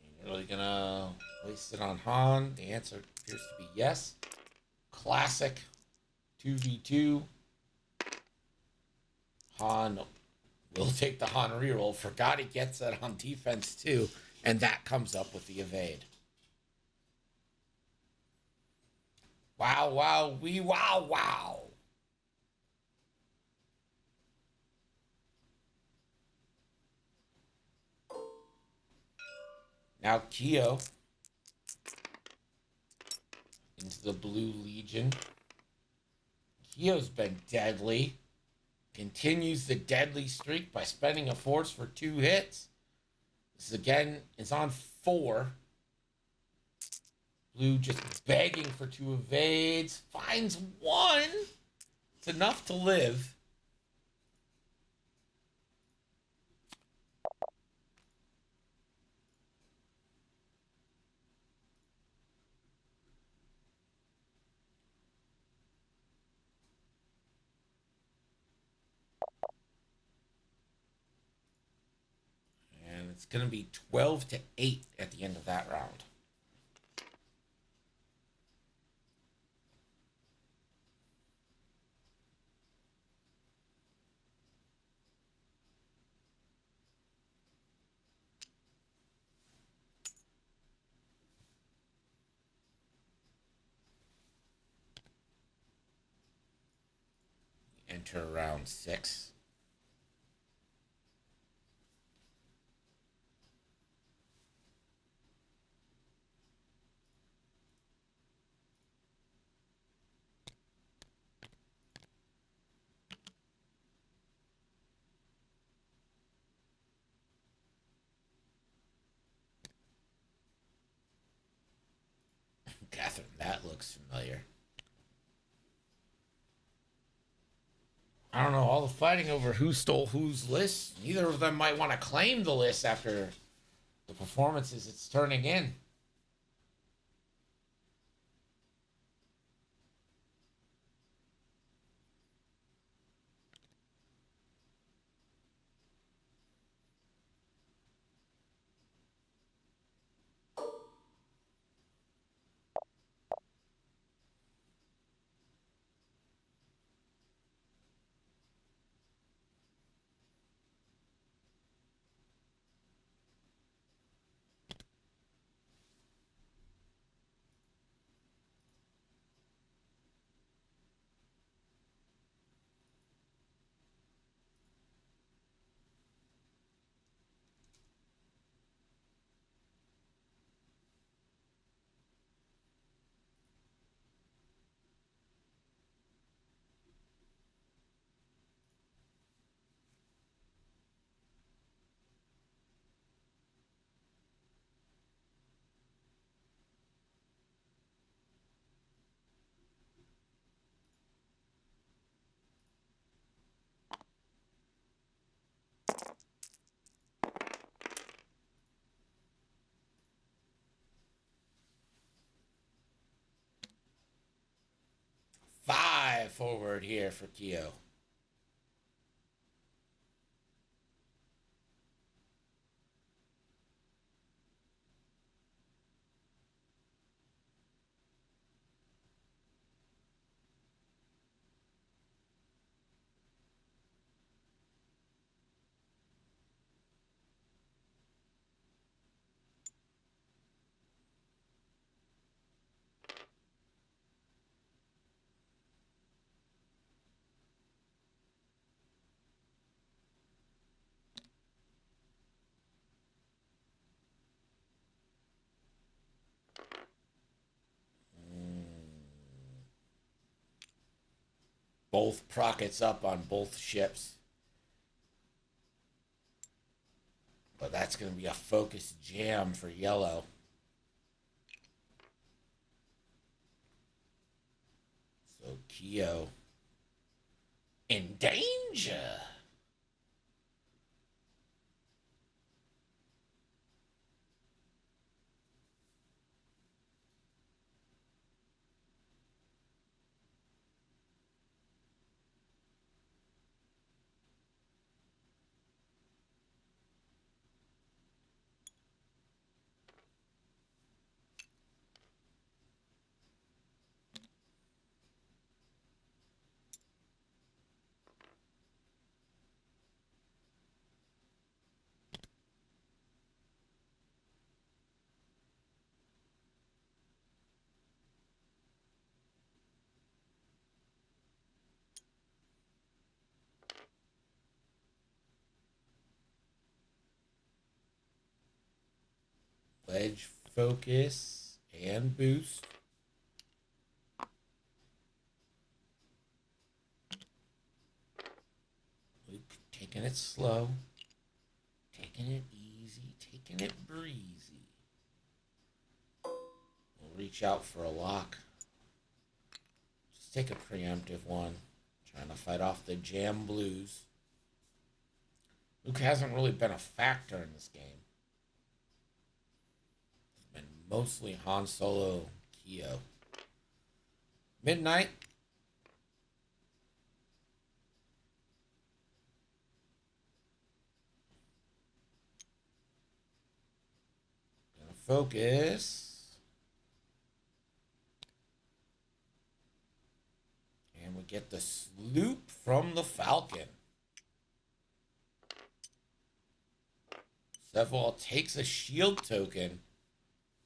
You're really going to waste it on Han? The answer appears to be yes. Classic 2v2. Han will take the Han reroll. Forgot he gets that on defense too. And that comes up with the evade. Wow, wow, wee, wow, wow. Now Keo into the Blue Legion. Keo's been deadly. Continues the deadly streak by spending a force for 2 hits. This again is on 4. Blue just begging for 2 evades. Finds 1. It's enough to live. And it's going to be 12-8 at the end of that round. enter round 6. Catherine, that looks familiar. I don't know, all the fighting over who stole whose list. Neither of them might want to claim the list after the performances it's turning in. Five forward here for Keo. Both prockets up on both ships. But that's going to be a focused jam for yellow. So Keo in danger. Ledge focus and boost. Luke taking it slow, taking it easy, taking it breezy. We'll reach out for a lock. Just take a preemptive one. Trying to fight off the jam blues. Luke hasn't really been a factor in this game. It's been mostly Han Solo, Keo. Midnight. Gonna focus. And we get the sloop from the Falcon. Sevwall takes a shield token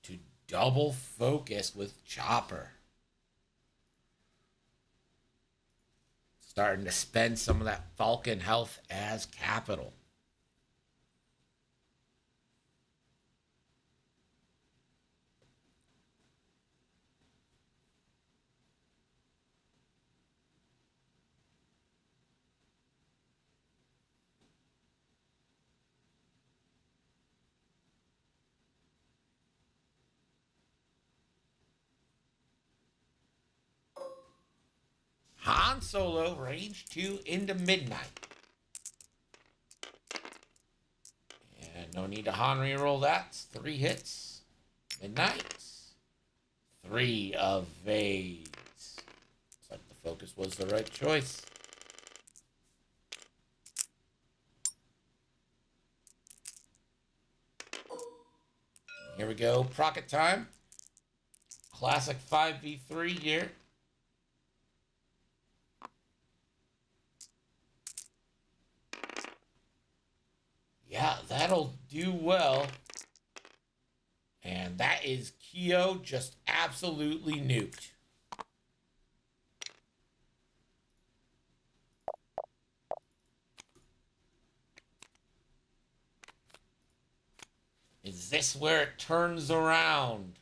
to double focus with Chopper. Starting to spend some of that Falcon health as capital. Han Solo, range 2 into midnight. And no need to Han reroll that. It's 3 hits. Midnight. 3 evades. Looks like the focus was the right choice. Here we go. Procket time. Classic 5v3 here. Yeah, that'll do well. And that is Keo just absolutely nuked. Is this where it turns around?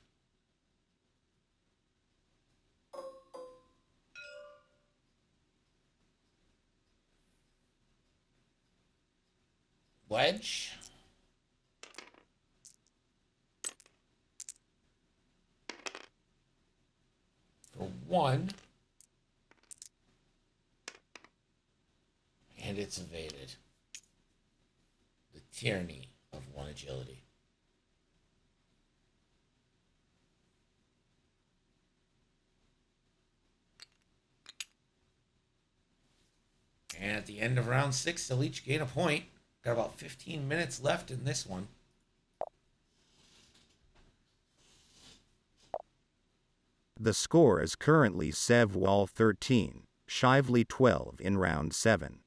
Wedge. For 1. And it's evaded. The tyranny of 1 agility. And at the end of round 6, they'll each gain a point. Got about 15 minutes left in this one. The score is currently Sevwall 13, Shively 12 in round 7.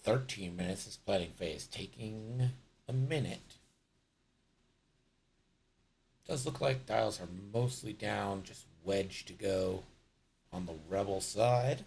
"13 minutes is planning phase, taking a minute." Does look like dials are mostly down, just wedge to go on the rebel side.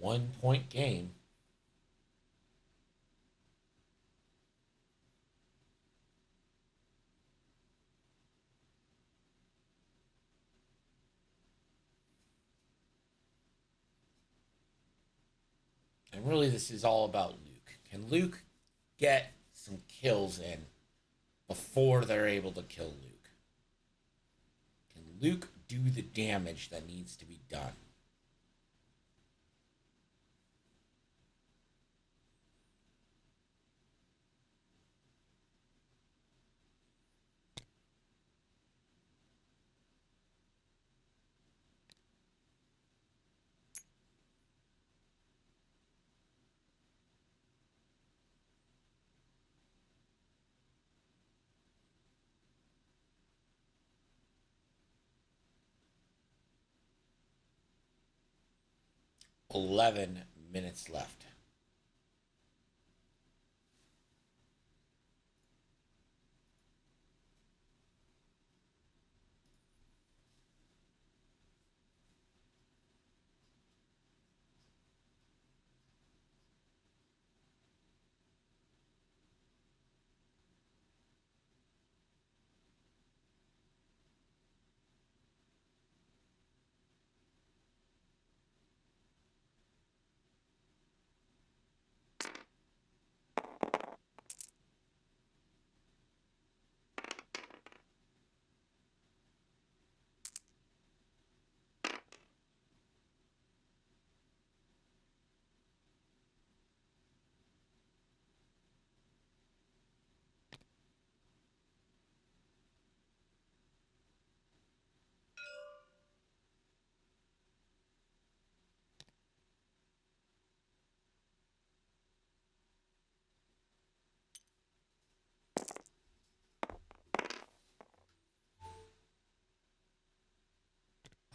1-point game. And really, this is all about Luke. Can Luke get some kills in before they're able to kill Luke? Can Luke do the damage that needs to be done? "11 minutes left."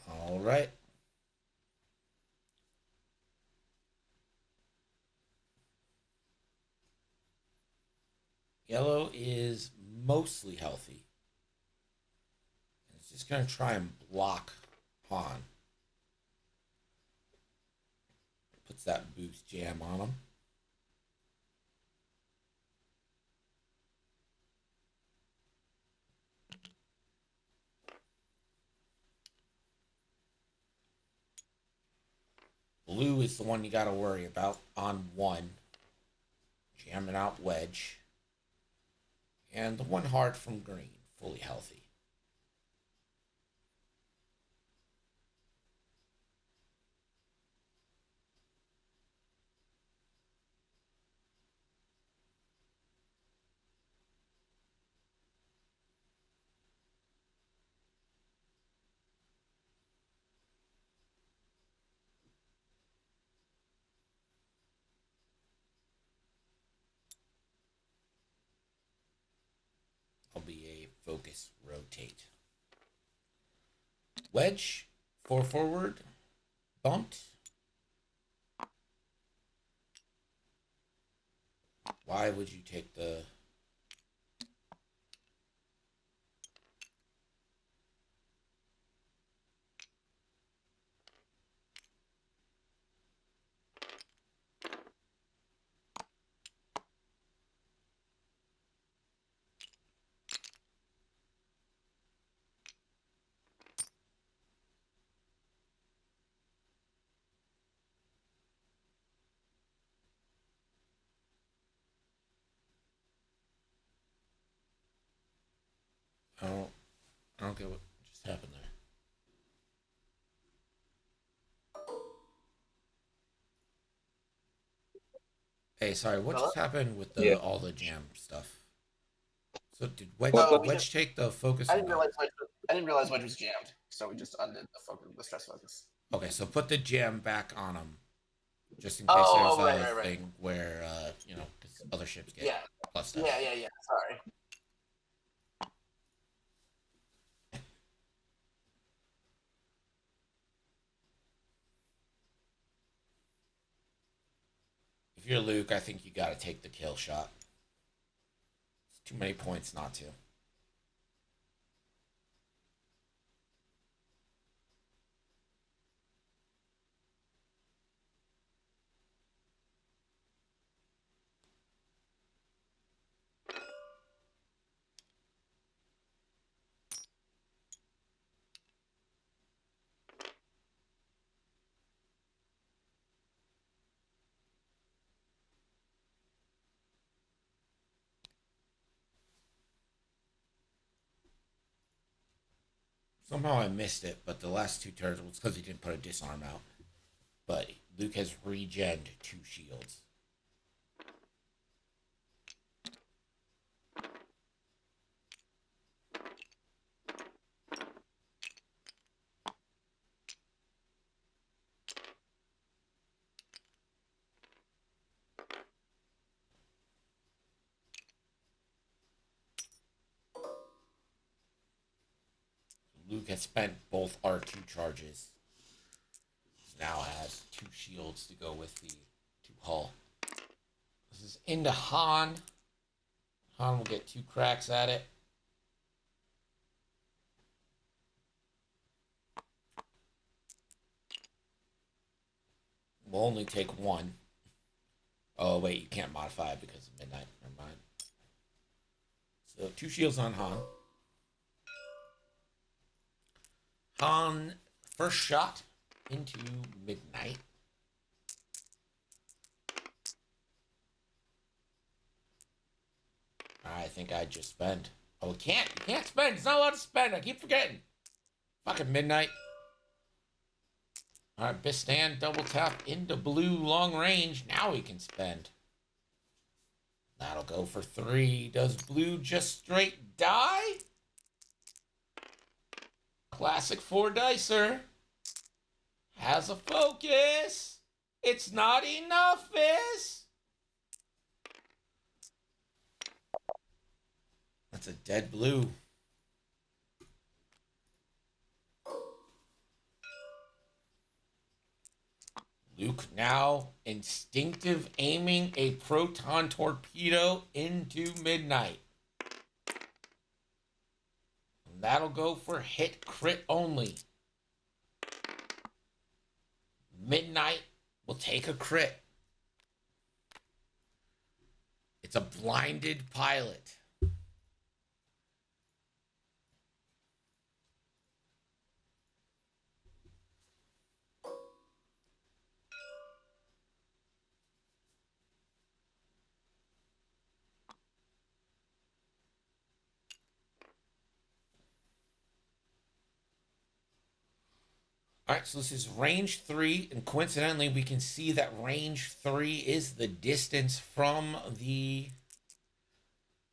All right. Yellow is mostly healthy. It's just going to try and block Han. Puts that boost jam on him. Blue is the one you got to worry about on 1. Jamming out Wedge. And the 1 hard from green, fully healthy. Will be a focus rotate. Wedge, 4 forward, bumped. Why would you take the... I don't get what just happened there. Hey, sorry, what Hello? just happened with Yeah. all the jam stuff? So did Wedge take the focus? I didn't realize Wedge was jammed, so we just undid the stress focus. Okay, so put the jam back on him, just in case Oh, there's right, a right. thing where because other ships get Yeah. plus stuff. Yeah. Sorry. If you're Luke, I think you got to take the kill shot. It's too many points not to. Somehow I missed it, but the last 2 turns was because he didn't put a disarm out. But Luke has regened 2 shields. Luke has spent both R2 charges. Now has 2 shields to go with the 2 hull. This is into Han. Han will get 2 cracks at it. Will only take 1. Oh, wait, you can't modify it because of midnight. Never mind. So 2 shields on Han. Han, first shot into midnight. I think I just spend. Oh, you can't spend. It's not allowed to spend. I keep forgetting. Fucking midnight. All right, Bistan double tap into blue long range. Now he can spend. That'll go for 3. Does blue just straight die? Classic 4-dicer. Has a focus. It's not enough, is. That's a dead blue. Luke now instinctive aiming a proton torpedo into midnight. And that'll go for hit crit only. Midnight will take a crit. It's a blinded pilot. All right, so this is range 3, and coincidentally, we can see that range 3 is the distance from the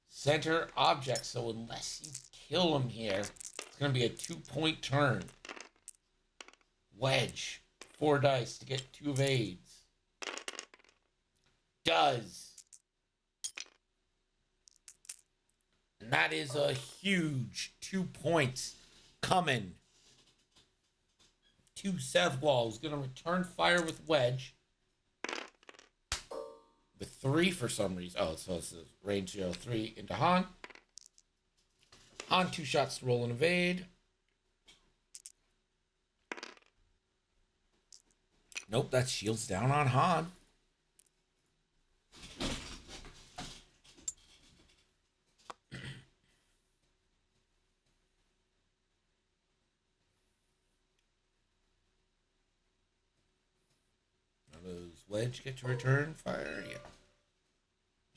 center object. So unless you kill him here, it's going to be a 2-point turn. Wedge, 4 dice to get 2 evades. Does. And that is a huge 2 points coming. 2 Sevwall is going to return fire with Wedge. The 3 for some reason. Oh, so it's a range 0-3 into Han. Han 2 shots to roll and evade. Nope, that shields down on Han. Does Wedge get to return fire? Yeah.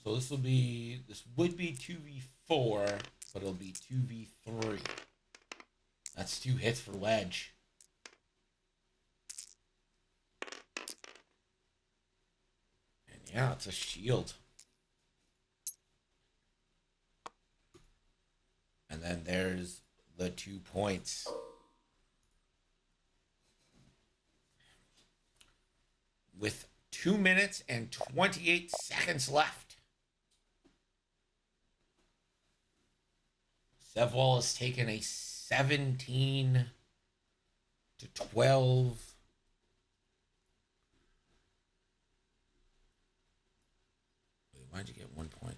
So this would be 2v4, but it'll be 2v3. That's 2 hits for Wedge. And yeah, it's a shield. And then there's the 2 points. With 2 minutes and 28 seconds left. Sevwall has taken a 17-12. Wait, why'd you get 1 point?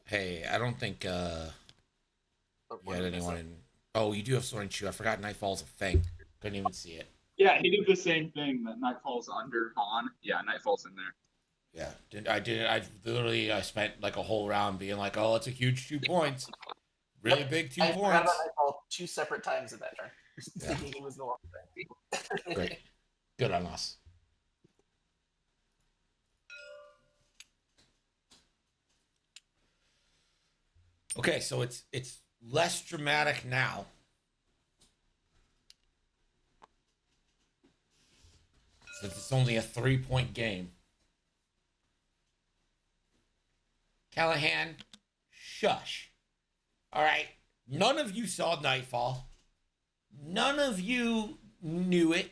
Hey, I don't think you had anyone in. Oh, you do have Soaring Shoe. I forgot Nightfall's a thing. Couldn't even see it. Yeah, he did the same thing. That Nightfall's under Han. Yeah, Nightfall's in there. Yeah, I spent like a whole round being like, oh, it's a huge 2 points. Really big 2 I forgot points. about Nightfall 2 separate times in that turn. Yeah. Thinking he was the one thing. Great. Good on us. Okay, so it's less dramatic now. Since it's only a 3-point game. Callahan, shush. All right. None of you saw Nightfall. None of you knew it.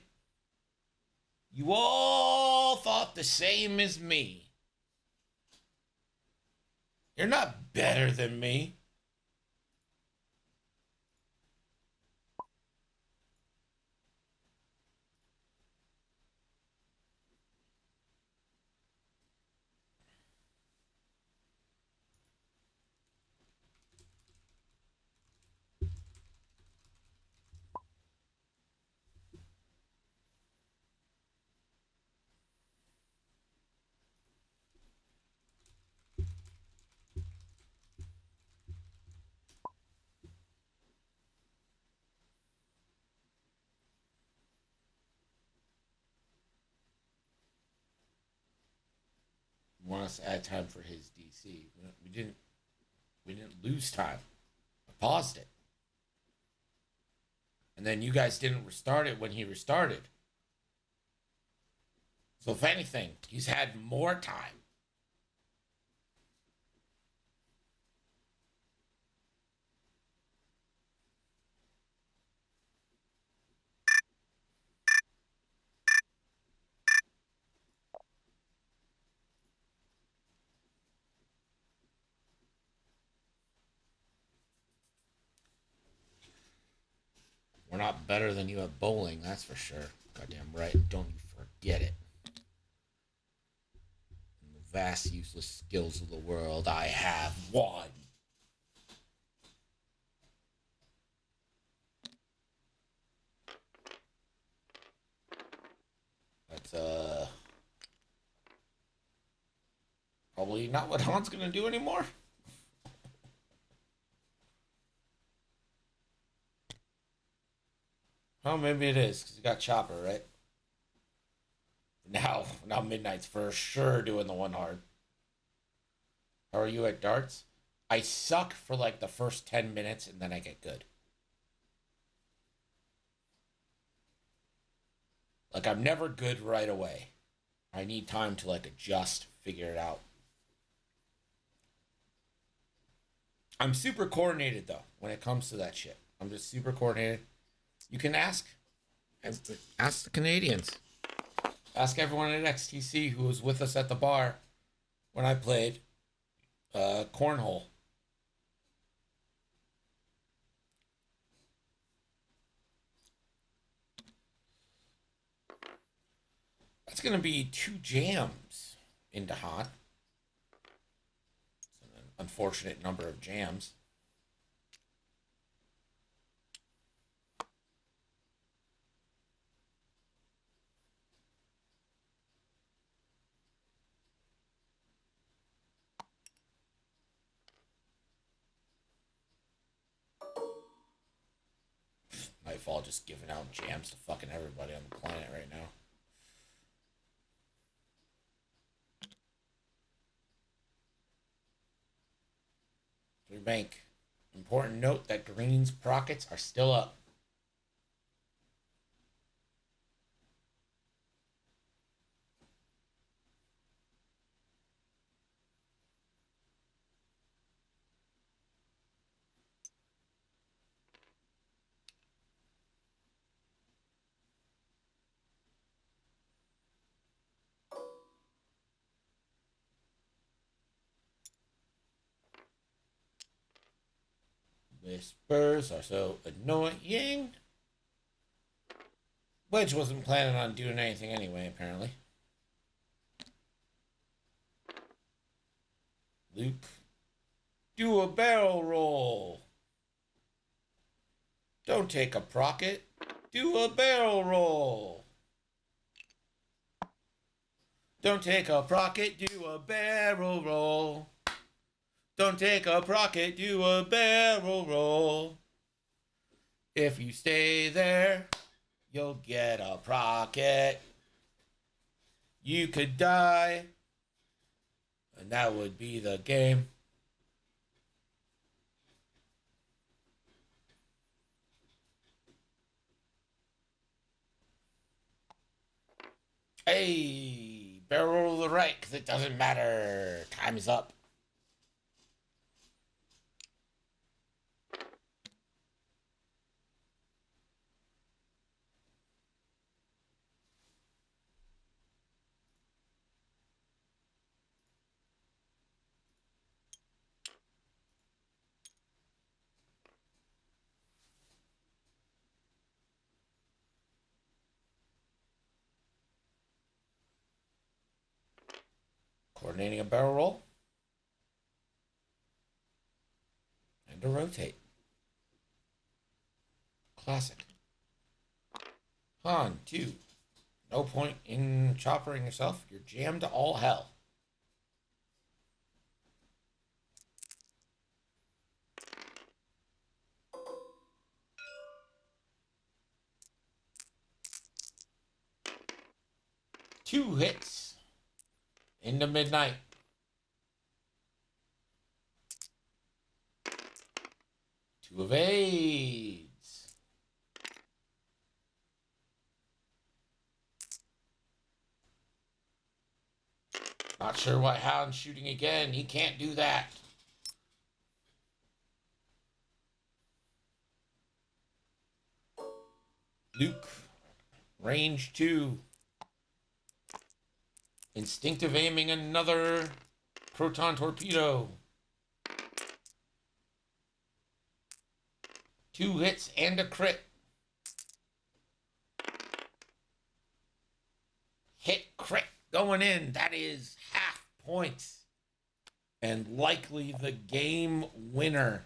You all thought the same as me. You're not better than me. You want us to add time for his DC. We didn't lose time. I paused it. And then you guys didn't restart it when he restarted. So if anything, he's had more time. We're not better than you at bowling, that's for sure. Goddamn right. Don't you forget it. In the vast useless skills of the world, I have one. That's probably not what Han's gonna do anymore. Oh, maybe it is, because he got Chopper, right? Now Midnight's for sure doing the one hard. How are you at darts? I suck for like the first 10 minutes and then I get good. Like, I'm never good right away. I need time to like adjust, figure it out. I'm super coordinated though when it comes to that shit. I'm just super coordinated. You can ask the Canadians. Ask everyone at XTC who was with us at the bar when I played cornhole. That's going to be 2 jams into hot. It's an unfortunate number of jams. Nightfall just giving out jams to fucking everybody on the planet right now. Three bank. Important note that Green's Prockets are still up. Whispers are so annoying. Wedge wasn't planning on doing anything anyway, apparently. Luke, do a barrel roll. Don't take a procket. Do a barrel roll. Don't take a procket, do a barrel roll. Don't take a procket, do a barrel roll. If you stay there, you'll get a procket. You could die, and that would be the game. Hey, barrel roll to the right, because it doesn't matter. Time is up. Coordinating a barrel roll. And to rotate. Classic. Han, 2. No point in choppering yourself. You're jammed to all hell. Two hits into midnight. Two evades. Not sure why Hound's shooting again. He can't do that. Luke, range 2. Instinctive aiming another proton torpedo. 2 hits and a crit. Hit crit going in. That is half points. And likely the game winner.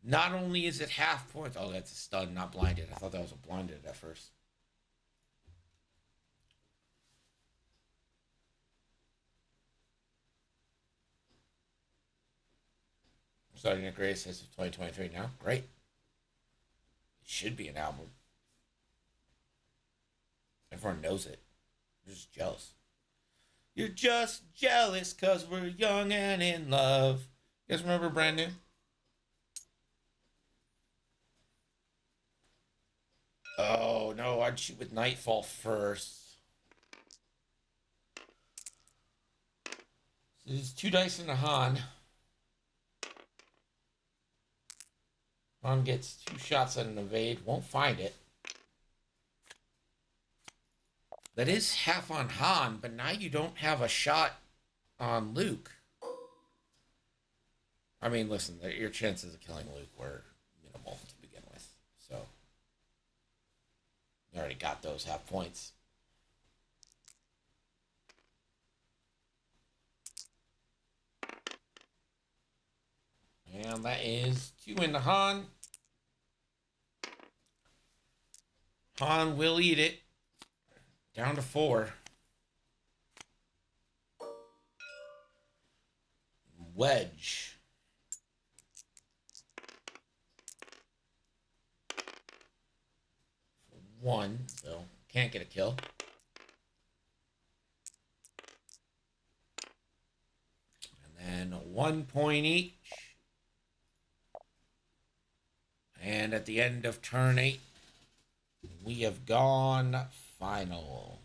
Not only is it half points. Oh, that's a stun, not blinded. I thought that was a blinded at first. Starting at greatest hits of 2023 now. Great. It should be an album. Everyone knows it. You're just jealous. You're just jealous because we're young and in love. You guys remember Brand New? Oh, no. I'd shoot with Nightfall first. So there's 2 dice in a Han. Han gets 2 shots at an evade. Won't find it. That is half on Han, but now you don't have a shot on Luke. I mean, listen, your chances of killing Luke were minimal to begin with. So, you already got those half points. And that is 2 into Han. Han will eat it. Down to 4. Wedge. One, so can't get a kill. And then 1 point each. And at the end of turn 8, we have gone final.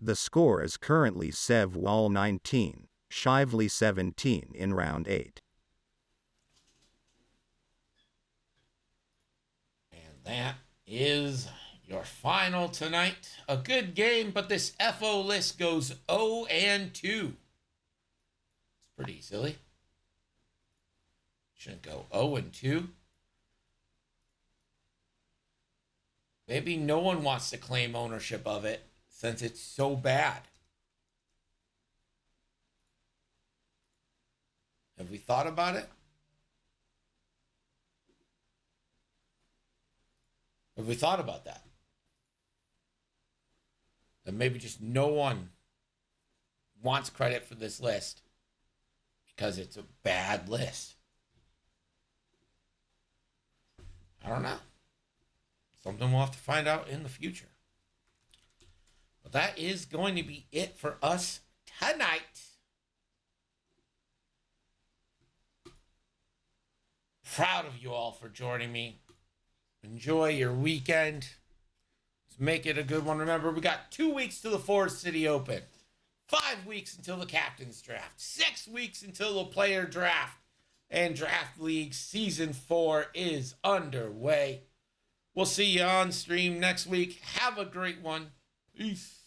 The score is currently Sevwall 19, Shively 17 in round 8. And that is your final tonight. A good game, but this FO list goes 0 and 2. It's pretty silly. Shouldn't go 0 and 2. Maybe no one wants to claim ownership of it since it's so bad. Have we thought about it? Have we thought about that? That maybe just no one wants credit for this list because it's a bad list. I don't know. Something we'll have to find out in the future. But that is going to be it for us tonight. Proud of you all for joining me. Enjoy your weekend. Let's make it a good one. Remember, we got 2 weeks to the Forest City Open, 5 weeks until the captain's draft, 6 weeks until the player draft, and Draft League Season 4 is underway. We'll see you on stream next week. Have a great one. Peace.